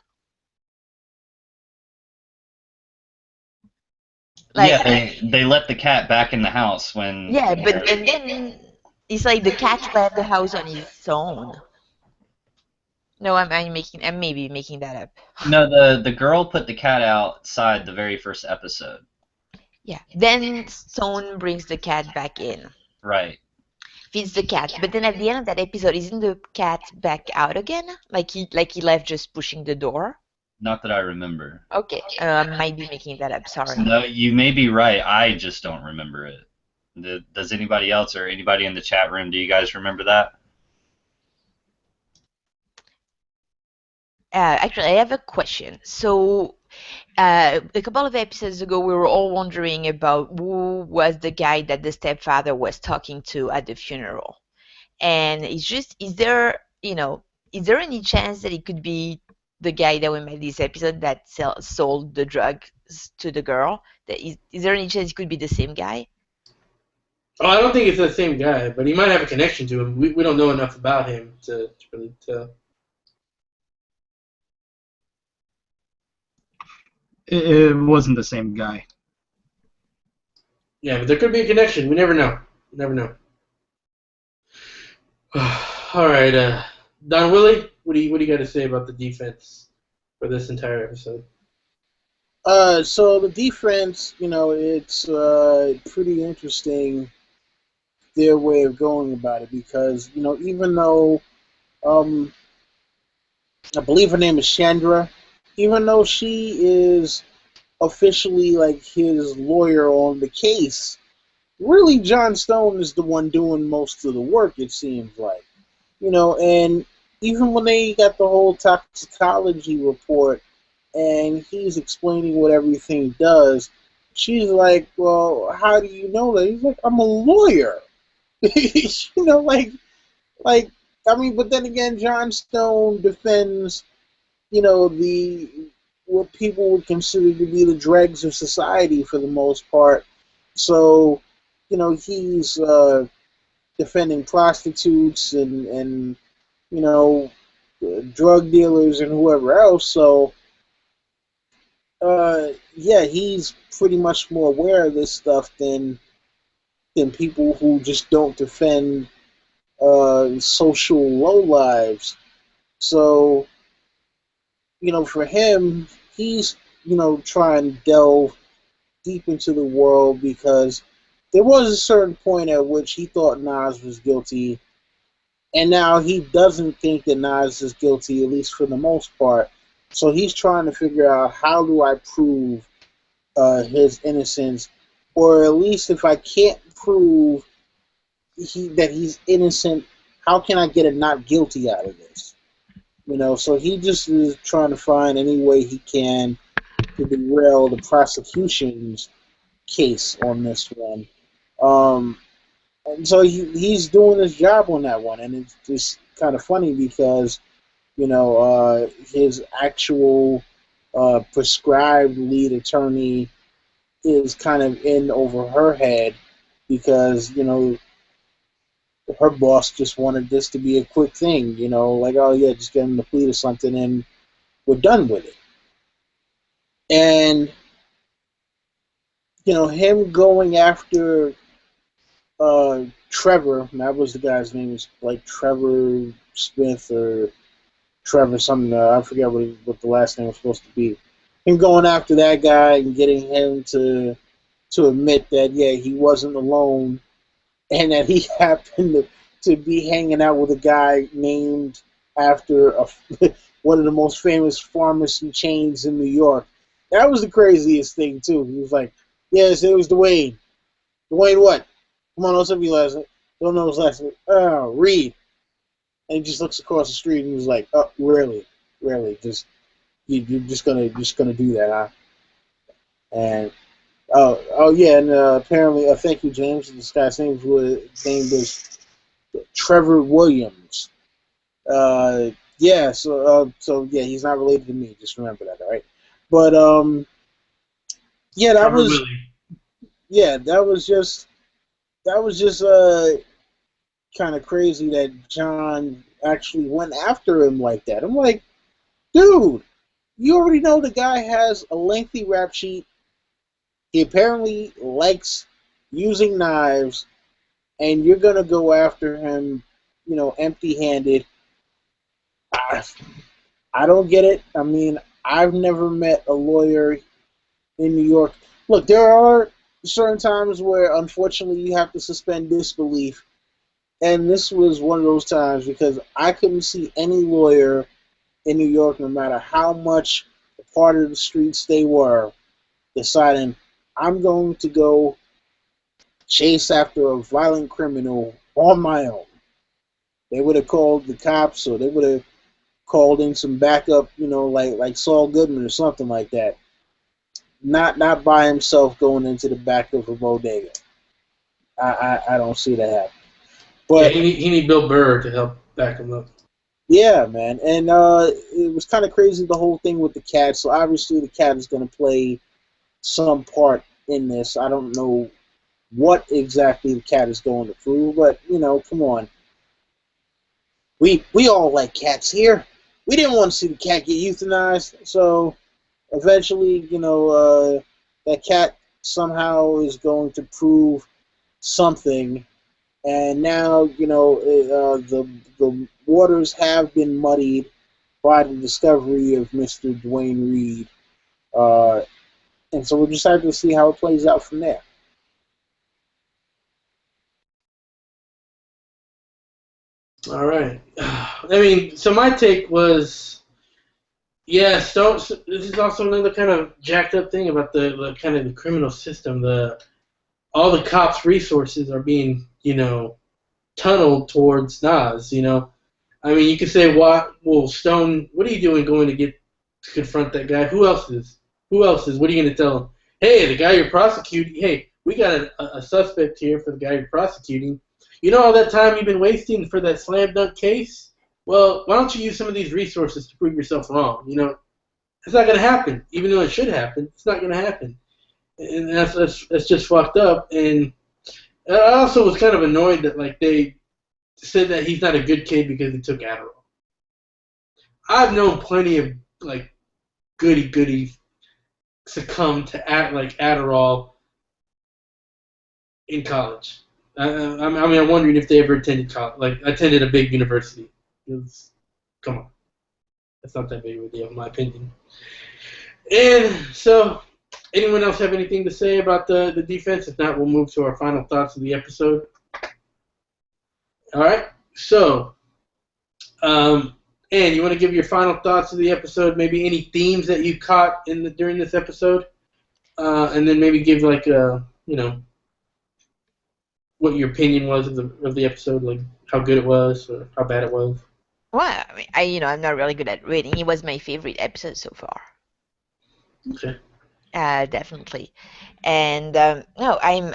Like, Yeah, they let the cat back in the house when. yeah, but and then it's like the cat left the house on his own. No, I'm maybe making that up. No, the girl put the cat outside the very first episode. Yeah. Then Stone brings the cat back in, Right. feeds the cat, but then at the end of that episode, isn't the cat back out again? Like he left just pushing the door? Not that I remember. Okay, I might be making that up. Sorry. No, you may be right. I just don't remember it. Does anybody else or anybody in the chat room, do you guys remember that? Actually, I have a question. So, a couple of episodes ago, we were all wondering about who was the guy that the stepfather was talking to at the funeral. And it's just, is there any chance that it could be the guy that we met this episode that sold the drugs to the girl? Is there any chance it could be the same guy? Oh, I don't think it's the same guy, but he might have a connection to him. We don't know enough about him to really tell. It wasn't the same guy. Yeah, but there could be a connection. We never know. We never know. All right, Don Willie, what do you got to say about the defense for this entire episode? So the defense, it's pretty interesting their way of going about it because, even though I believe her name is Chandra, even though she is officially like his lawyer on the case, really John Stone is the one doing most of the work, it seems like. And even when they got the whole toxicology report and he's explaining what everything does, she's like, well, how do you know that? He's like, I'm a lawyer. Like, I mean, but then again, John Stone defends, the what people would consider to be the dregs of society for the most part. So, he's defending prostitutes and drug dealers and whoever else. So, yeah, he's pretty much more aware of this stuff than people who just don't defend social lowlives. So, for him, he's, trying to delve deep into the world because there was a certain point at which he thought Nas was guilty, and now he doesn't think that Nas is guilty, at least for the most part. So he's trying to figure out, how do I prove his innocence, or at least if I can't prove that he's innocent, how can I get a not guilty out of this? So he just is trying to find any way he can to derail the prosecution's case on this one. And so he's doing his job on that one, and it's just kind of funny because, his actual prescribed lead attorney is kind of in over her head because, her boss just wanted this to be a quick thing, like, oh yeah, just get him to plead or something and we're done with it. And, him going after Trevor, that was the guy's name, was like Trevor Smith or Trevor something, I forget what the last name was supposed to be. Him going after that guy and getting him to admit that, yeah, he wasn't alone and that he happened to be hanging out with a guy named after one of the most famous pharmacy chains in New York. That was the craziest thing, too. He was like, yes, it was Dwayne. Dwayne what? Come on, what's up your last name? Don't know his last name. Oh, Reed. And he just looks across the street and he's like, oh, really? Just you're just gonna do that, huh? And oh yeah, and apparently, thank you, James. This guy's name was Trevor Williams. Yeah, so yeah, he's not related to me. Just remember that, all right? But Yeah, that Trevor was Willie. yeah, that was just kind of crazy that John actually went after him like that. I'm like, dude, you already know the guy has a lengthy rap sheet. He apparently likes using knives, and you're gonna go after him, empty-handed. I, I don't get it. I mean, I've never met a lawyer in New York. Look, there are certain times where, unfortunately, you have to suspend disbelief, and this was one of those times because I couldn't see any lawyer in New York, no matter how much a part of the streets they were, deciding I'm going to go chase after a violent criminal on my own. They would have called the cops, or they would have called in some backup, like Saul Goodman or something like that. Not by himself going into the back of a bodega. I don't see that happen. Yeah, But he need Bill Burr to help back him up. yeah, man, and it was kind of crazy the whole thing with the cat. So obviously the cat is going to play some part in this. I don't know what exactly the cat is going to prove, but come on. We all like cats here. We didn't want to see the cat get euthanized, so eventually, that cat somehow is going to prove something. And now, the waters have been muddied by the discovery of Mr. Dwayne Reed, uh, and so we'll just have to see how it plays out from there. All right. I mean, so my take was, yeah, so this is also another kind of jacked up thing about the kind of the criminal system. All the cops' resources are being, tunneled towards Nas. I mean, you could say, what? Well, Stone, what are you doing going to confront that guy? Who else is? Who else is? What are you going to tell him? Hey, the guy you're prosecuting. Hey, we got a suspect here for the guy you're prosecuting. You know all that time you've been wasting for that slam dunk case? Well, why don't you use some of these resources to prove yourself wrong? It's not going to happen. Even though it should happen, it's not going to happen. And that's just fucked up. And I also was kind of annoyed that like they said that he's not a good kid because he took Adderall. I've known plenty of like goody succumb to like Adderall in college. I'm wondering if they ever attended college, like attended a big university. Come on, that's not that big of a deal in my opinion. And so, anyone else have anything to say about the defense? If not, we'll move to our final thoughts of the episode. All right. So, Ann, you want to give your final thoughts of the episode? Maybe any themes that you caught during this episode, and then maybe give like what your opinion was of the episode, like how good it was or how bad it was. Well, I mean, I'm not really good at reading. It was my favorite episode so far. Okay. Definitely. And no, I'm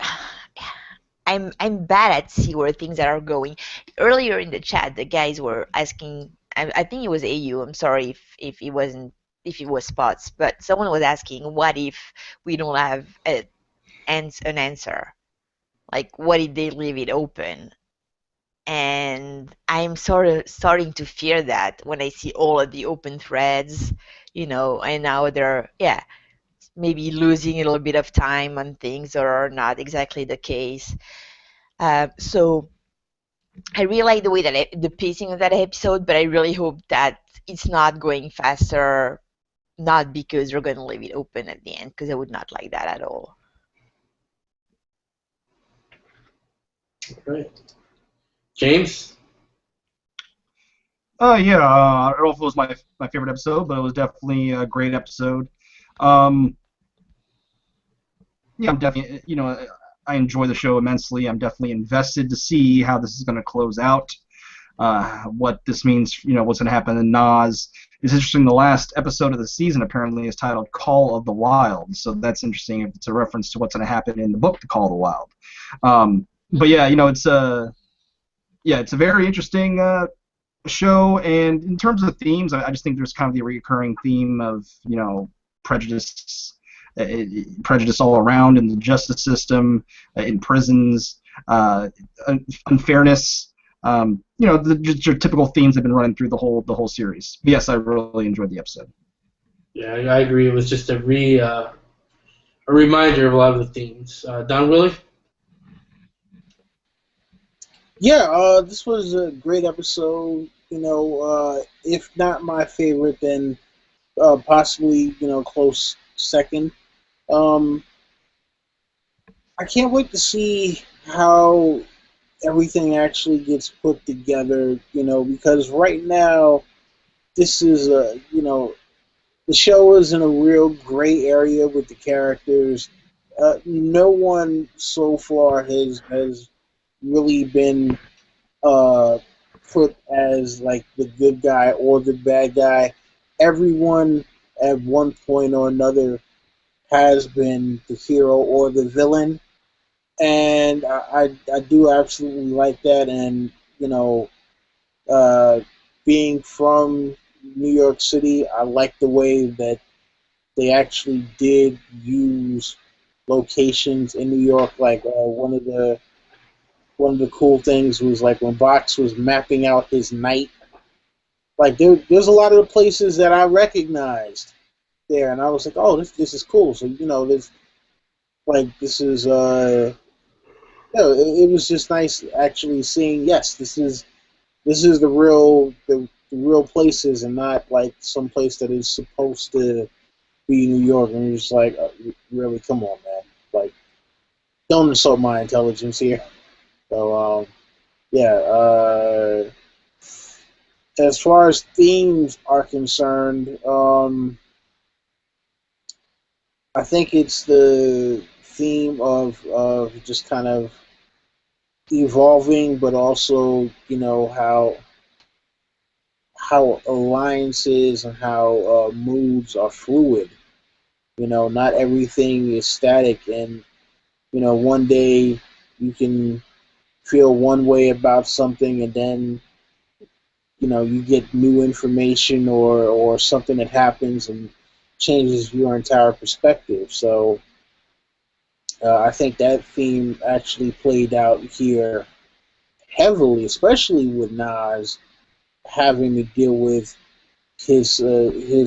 bad at see where things are going. Earlier in the chat, the guys were asking. I think it was AU. I'm sorry if it wasn't, if it was Spots, but someone was asking, what if we don't have an answer? Like, what if they leave it open? And I'm sort of starting to fear that when I see all of the open threads, and now they're, yeah, maybe losing a little bit of time on things that are not exactly the case. So I really like the way that the pacing of that episode, but I really hope that it's not going faster, not because we're going to leave it open at the end, because I would not like that at all. All right. James? Yeah, I don't know if it was my favorite episode, but it was definitely a great episode. Yeah, I'm definitely, I enjoy the show immensely. I'm definitely invested to see how this is going to close out. What this means, what's going to happen in Nas. It's interesting, the last episode of the season apparently is titled Call of the Wild, so that's interesting if it's a reference to what's going to happen in the book, The Call of the Wild. But yeah, it's a very interesting show, and in terms of themes, I just think there's kind of the recurring theme of, prejudice prejudice all around in the justice system, in prisons, unfairness. Just your typical themes have been running through the whole series. But yes, I really enjoyed the episode. Yeah, I agree. It was just a reminder of a lot of the themes. Don Willie? Yeah, this was a great episode. If not my favorite, then possibly close second. Um, I can't wait to see how everything actually gets put together. Because right now this is the show is in a real gray area with the characters. No one so far has really been uh, put as like the good guy or the bad guy. Everyone at one point or another has been the hero or the villain, and I do absolutely like that. And uh, being from New York City, I like the way that they actually did use locations in New York. Like one of the cool things was like when Box was mapping out his night. Like there's a lot of the places that I recognized there, and I was like, oh, this is cool. So this this is it was just nice actually seeing. Yes, this is the real places, and not like some place that is supposed to be New York. And you're just like, really, come on, man. Like, don't insult my intelligence here. So, yeah. As far as themes are concerned, I think it's the theme of just kind of evolving, but also how alliances and how moods are fluid. Not everything is static, and one day you can feel one way about something, and then you get new information or something that happens and changes your entire perspective. So I think that theme actually played out here heavily, especially with Nas having to deal with his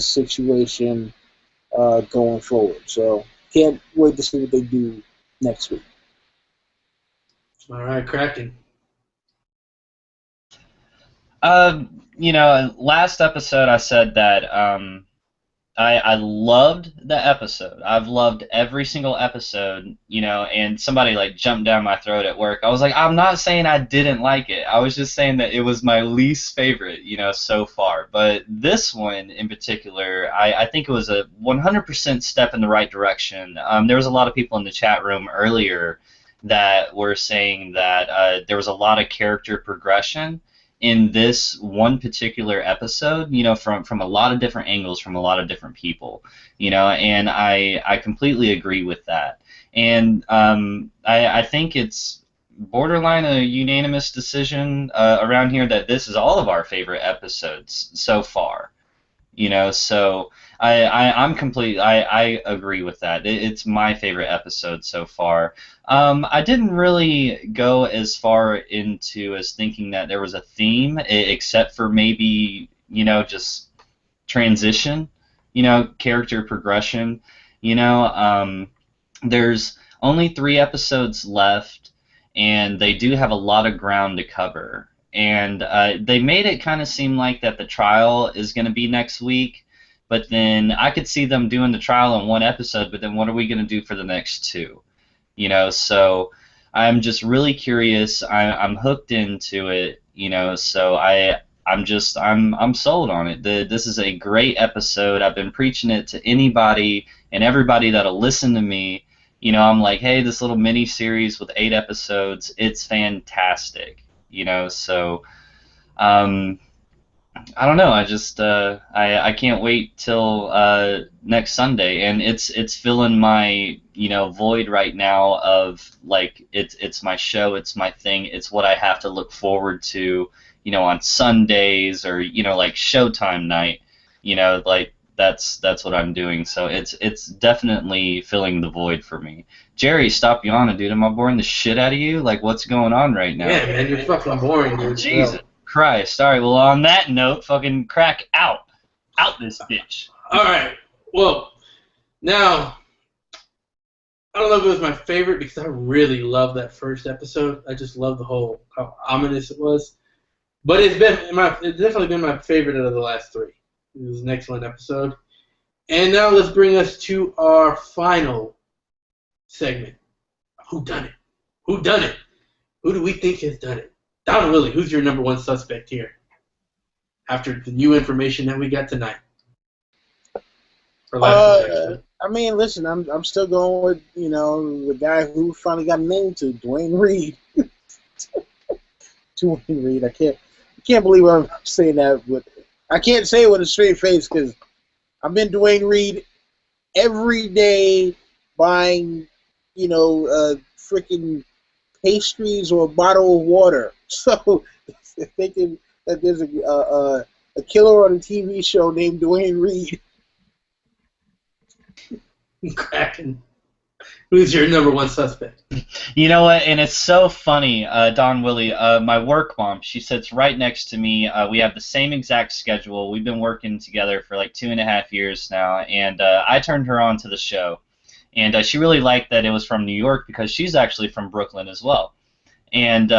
situation going forward. So can't wait to see what they do next week. All right, Kraken. Last episode I said that I loved the episode. I've loved every single episode, and somebody like jumped down my throat at work. I was like, I'm not saying I didn't like it. I was just saying that it was my least favorite, so far. But this one in particular, I think it was a 100% step in the right direction. There was a lot of people in the chat room earlier that were saying that there was a lot of character progression in this one particular episode, from a lot of different angles, from a lot of different people, and I completely agree with that. And I think it's borderline a unanimous decision around here that this is all of our favorite episodes so far. So I agree with that. It's my favorite episode so far. I didn't really go as far into as thinking that there was a theme, except for maybe just transition, character progression. There's only 3 episodes left, and they do have a lot of ground to cover. And they made it kind of seem like that the trial is going to be next week, but then I could see them doing the trial in one episode, but then what are we going to do for the next 2? So I'm just really curious. I'm hooked into it, so I'm sold on it. This is a great episode. I've been preaching it to anybody and everybody that'll listen to me. I'm like, hey, this little mini series with 8 episodes, it's fantastic. So I don't know. I just I can't wait till next Sunday, and it's filling my void right now of like it's my show, it's my thing, it's what I have to look forward to on Sundays or like Showtime night. Like that's what I'm doing. So it's definitely filling the void for me. Jerry, stop yawning, dude. Am I boring the shit out of you? Like, what's going on right now? Yeah, man, you're fucking boring, dude. Jesus Christ. All right, well, on that note, fucking crack out this bitch. All right. Well, now I don't know if it was my favorite because I really love that first episode. I just love the whole how ominous it was. But it's definitely been my favorite out of the last three. It was an excellent episode. And now let's bring us to our final segment. Who done it? Who done it? Who do we think has done it? Don Willie, who's your number one suspect here? After the new information that we got tonight. Or last night, actually. I mean, listen, I'm still going with, you know, the guy who finally got named to Dwayne Reed. Dwayne Reed. I can't believe I'm saying that, but I can't say it with a straight face because I've been Dwayne Reed every day buying, you know, freaking pastries or a bottle of water. So thinking that there's a killer on a TV show named Dwayne Reed. Cracking. Who's your number one suspect? You know what? And it's so funny, Don Willie. My work mom, she sits right next to me. We have the same exact schedule. We've been working together for like 2.5 years now, and I turned her on to the show. And she really liked that it was from New York because she's actually from Brooklyn as well. And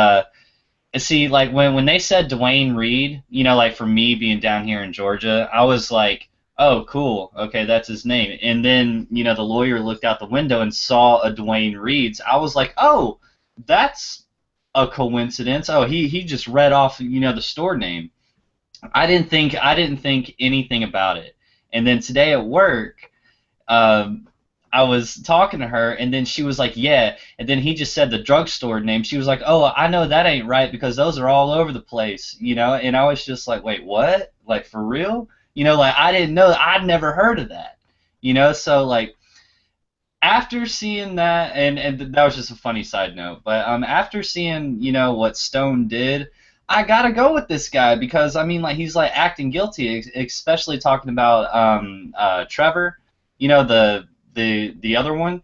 see, like when they said Dwayne Reed, you know, like for me being down here in Georgia, I was like, oh, cool. Okay, that's his name. And then, you know, the lawyer looked out the window and saw a Dwayne Reed's. I was like, oh, that's a coincidence. Oh, he just read off, you know, the store name. I didn't think anything about it. And then today at work, I was talking to her, and then she was like, yeah. And then he just said the drugstore name. She was like, oh, I know that ain't right because those are all over the place, you know. And I was just like, wait, what? Like, for real? You know, like, I didn't know. I'd never heard of that, you know. So, like, after seeing that, and that was just a funny side note, but after seeing, you know, what Stone did, I gotta go with this guy because, I mean, like, he's, like, acting guilty, especially talking about Trevor, you know, the other one.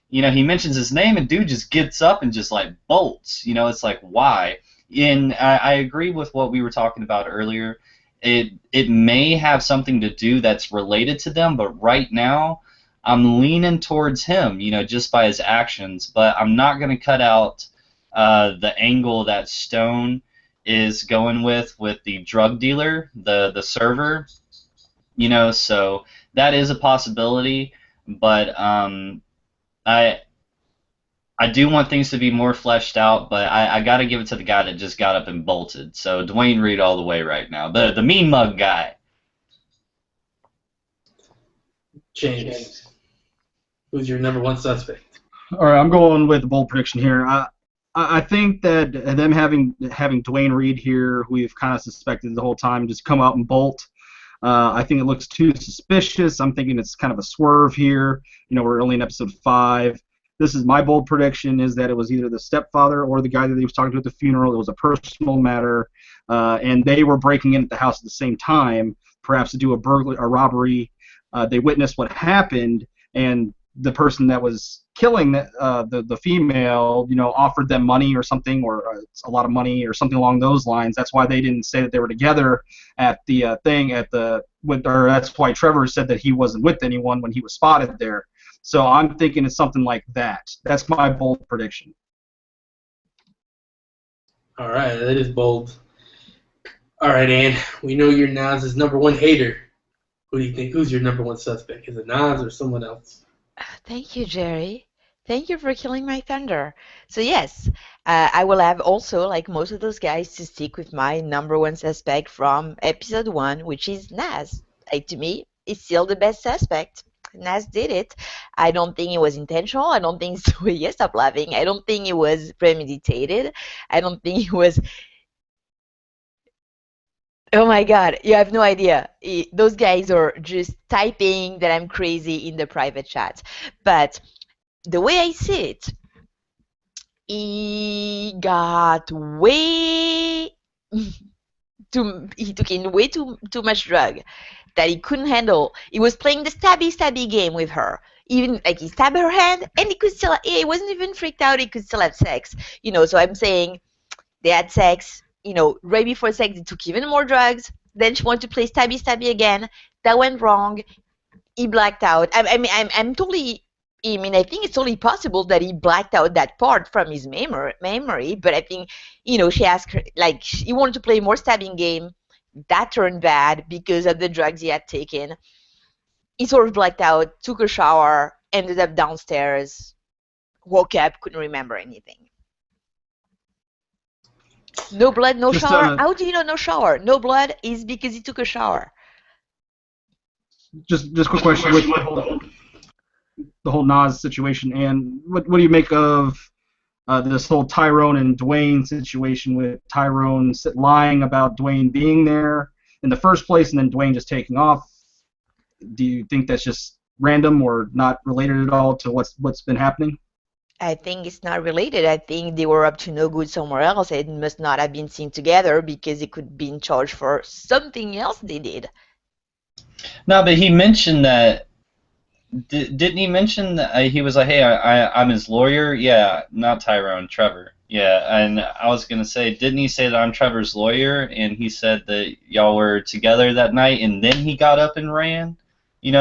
You know, he mentions his name, and dude just gets up and just, like, bolts. You know, it's like, why? And I agree with what we were talking about earlier. It may have something to do that's related to them, but right now I'm leaning towards him, you know, just by his actions. But I'm not going to cut out the angle that Stone is going with the drug dealer, the server, you know. So that is a possibility, but I do want things to be more fleshed out, but I got to give it to the guy that just got up and bolted. So Dwayne Reed all the way right now. The mean mug guy. James. Who's your number one suspect? All right, I'm going with the bold prediction here. I think that them having Dwayne Reed here, who we've kind of suspected the whole time, just come out and bolt. I think it looks too suspicious. I'm thinking it's kind of a swerve here. You know, we're only in episode 5. This is my bold prediction, is that it was either the stepfather or the guy that he was talking to at the funeral. It was a personal matter, and they were breaking in at the house at the same time, perhaps to do a robbery. They witnessed what happened, and the person that was killing the female, you know, offered them money or something, or a lot of money or something along those lines. That's why they didn't say that they were together at the or that's why Trevor said that he wasn't with anyone when he was spotted there. So I'm thinking it's something like that. That's my bold prediction. All right, that is bold. All right, Ann, we know you're Nas's number one hater. Who do you think? Who's your number one suspect? Is it Nas or someone else? Thank you, Jerry. Thank you for killing my thunder. So yes, I will have also, like most of those guys, to stick with my number one suspect from episode 1, which is Nas. Like, to me, it's still the best suspect. Nas did it. I don't think it was intentional. I don't think it's yes, stop laughing. I don't think it was premeditated. I don't think it was. Oh my God, you have no idea. Those guys are just typing that I'm crazy in the private chat. But the way I see it, he got way he took in way too much drug that he couldn't handle. He was playing the stabby game with her. Even like he stabbed her hand, and he wasn't even freaked out. He could still have sex. So I'm saying they had sex. Right before sex, they took even more drugs. Then she wanted to play stabby again. That went wrong. He blacked out. I'm totally. I think it's totally possible that he blacked out that part from his memory. But I think, she asked her, like, he wanted to play more stabbing game. That turned bad because of the drugs he had taken. He sort of blacked out, took a shower, ended up downstairs, woke up, couldn't remember anything. No blood, no shower. How do you know no shower? No blood is because he took a shower. Just quick question with the whole Nas situation, and what do you make of this whole Tyrone and Dwayne situation, with Tyrone lying about Dwayne being there in the first place and then Dwayne just taking off? Do you think that's just random or not related at all to what's been happening? I think it's not related. I think they were up to no good somewhere else. It must not have been seen together because they could be in charge for something else they did. No, but he mentioned that. Didn't he mention that he was like, hey, I'm his lawyer? Yeah, not Tyrone, Trevor. Yeah, and I was going to say, didn't he say that I'm Trevor's lawyer? And he said that y'all were together that night, and then he got up and ran?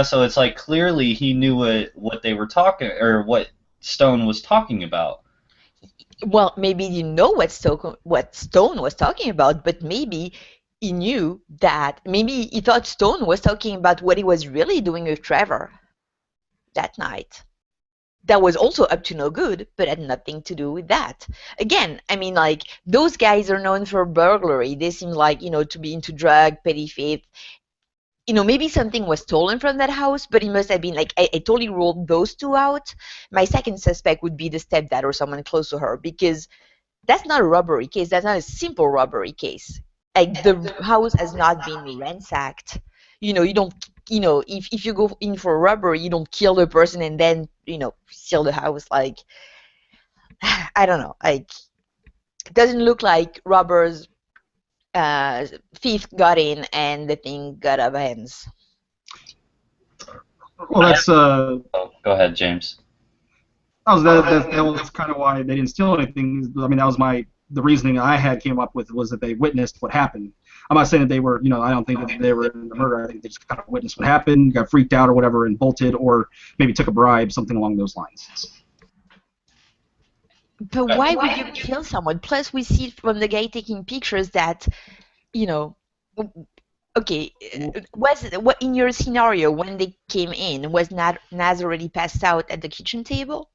So it's like clearly he knew what they were talking, or what Stone was talking about. Well, maybe you know what Stone was talking about, but maybe he knew that, maybe he thought Stone was talking about what he was really doing with Trevor that night. That was also up to no good, but had nothing to do with that. Again, like, those guys are known for burglary. They seem like, to be into drug, petty theft. Maybe something was stolen from that house, but it must have been, like, I totally ruled those two out. My second suspect would be the stepdad or someone close to her, because that's not a robbery case. That's not a simple robbery case. Like, the house has not been ransacked. You don't, if you go in for a robbery, you don't kill the person and then, steal the house. Like, I don't know. Like, it doesn't look like robbers, thief got in and the thing got out of hands. Well, that's Oh, go ahead, James. That was kind of why they didn't steal anything. That was the reasoning I came up with, was that they witnessed what happened. I'm not saying that they were, I don't think that they were in the murder. I think they just kind of witnessed what happened, got freaked out or whatever, and bolted, or maybe took a bribe, something along those lines. But why would you kill someone? Plus, we see from the guy taking pictures that, okay, what in your scenario when they came in, was Naz already passed out at the kitchen table?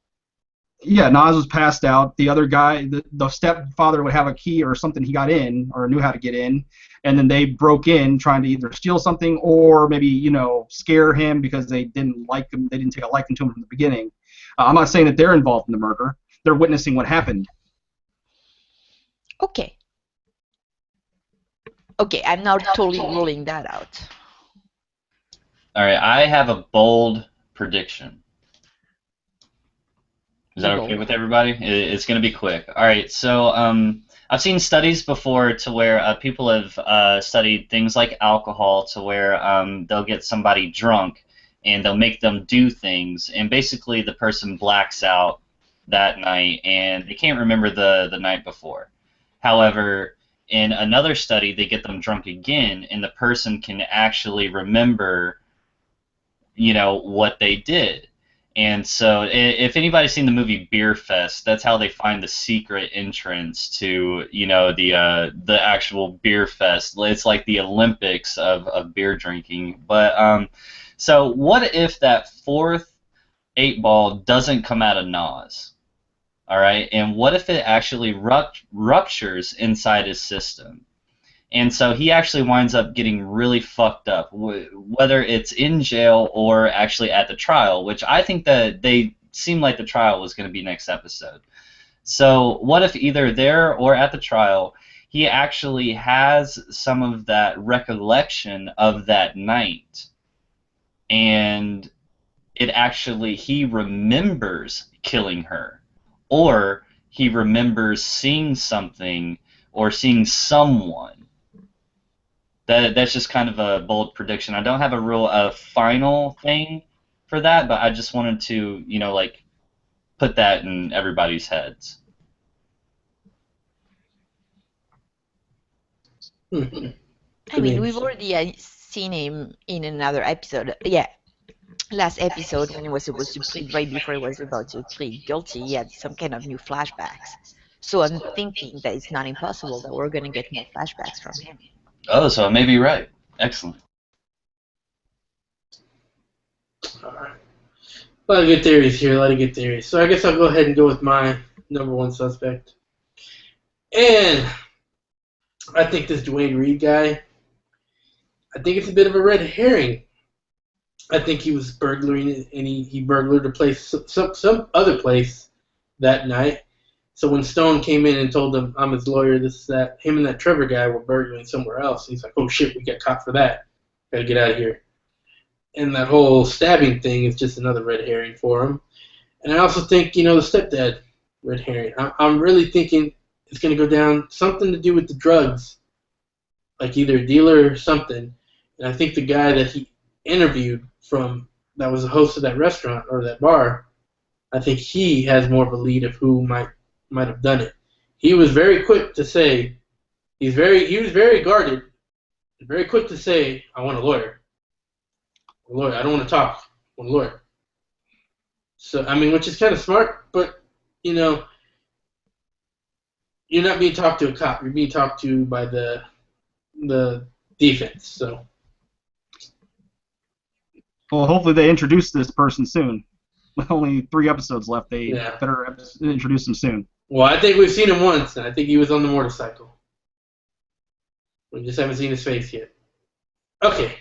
Yeah, Nas was passed out. The other guy, the stepfather, would have a key or something. He got in or knew how to get in, and then they broke in trying to either steal something or maybe scare him because they didn't like him. They didn't take a liking to him from the beginning. I'm not saying that they're involved in the murder. They're witnessing what happened. Okay, I'm now totally ruling that out. All right, I have a bold prediction. Is that okay with everybody? It's going to be quick. All right, so I've seen studies before to where people have studied things like alcohol, to where they'll get somebody drunk and they'll make them do things, and basically the person blacks out that night and they can't remember the night before. However, in another study, they get them drunk again, and the person can actually remember, what they did. And so, if anybody's seen the movie Beer Fest, that's how they find the secret entrance to, the actual Beer Fest. It's like the Olympics of beer drinking. But so, what if that fourth 8-ball doesn't come out of Nas? All right, and what if it actually ruptures inside his system? And so he actually winds up getting really fucked up, whether it's in jail or actually at the trial, which I think that they seem like the trial was going to be next episode. So what if either there or at the trial, he actually has some of that recollection of that night, and he remembers killing her, or he remembers seeing something or seeing someone. that's just kind of a bold prediction. I don't have a final thing for that, but I just wanted to, like, put that in everybody's heads. I mean, we've already seen him in another episode. Yeah, last episode when he was supposed to plead right before he was about to plead guilty, he had some kind of new flashbacks. So I'm thinking that it's not impossible that we're gonna get more flashbacks from him. Oh, so I may be right. Excellent. All right. A lot of good theories here. A lot of good theories. So I guess I'll go ahead and go with my number one suspect. And I think this Dwayne Reed guy, I think it's a bit of a red herring. I think he was burglaring, and he burglared a place, some other place that night. So when Stone came in and told him, I'm his lawyer, that, him and that Trevor guy were burglaring somewhere else. He's like, oh shit, we got caught for that. Gotta get out of here. And that whole stabbing thing is just another red herring for him. And I also think, the stepdad red herring. I'm really thinking it's going to go down something to do with the drugs, like either a dealer or something. And I think the guy that he interviewed that was the host of that restaurant or that bar, I think he has more of a lead of who might have done it. He was very quick to say, he was very guarded, very quick to say, I want a lawyer. I don't want to talk. I want a lawyer. So, I mean, which is kind of smart, but, you're not being talked to a cop. You're being talked to by the defense. So. Well, hopefully they introduce this person soon. With only 3 episodes left, they better introduce him soon. Well, I think we've seen him once, and I think he was on the motorcycle. We just haven't seen his face yet. Okay.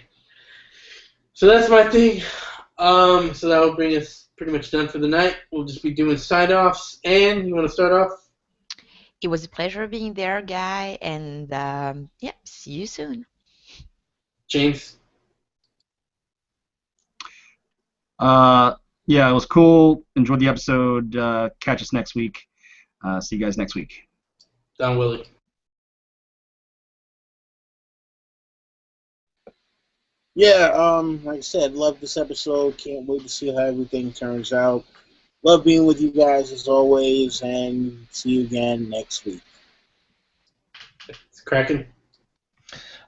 So that's my thing. So that will bring us pretty much done for the night. We'll just be doing sign-offs. Anne, you want to start off? It was a pleasure being there, Guy, and see you soon. James? Yeah, it was cool. Enjoyed the episode. Catch us next week. See you guys next week. Don Willie. Yeah, like I said, love this episode. Can't wait to see how everything turns out. Love being with you guys as always, and see you again next week. It's cracking.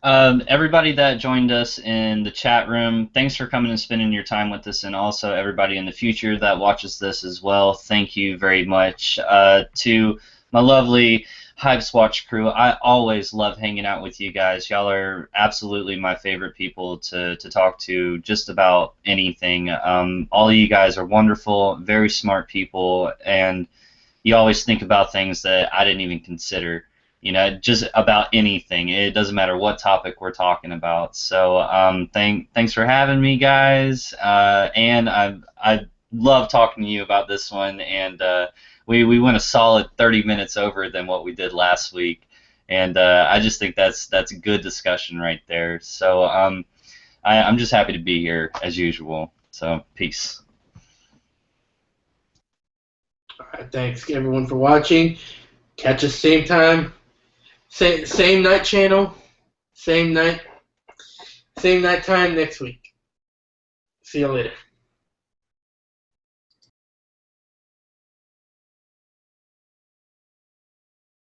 Everybody that joined us in the chat room, thanks for coming and spending your time with us, and also everybody in the future that watches this as well, thank you very much. To my lovely Hypes Watch crew, I always love hanging out with you guys. Y'all are absolutely my favorite people to talk to just about anything. All of you guys are wonderful, very smart people, and you always think about things that I didn't even consider. Just about anything. It doesn't matter what topic we're talking about. So thanks for having me, guys. And I love talking to you about this one. And we went a solid 30 minutes over than what we did last week. And I just think that's a good discussion right there. So I'm just happy to be here as usual. So peace. All right, thanks everyone for watching. Catch us same time. Same night channel, same night time next week. See you later.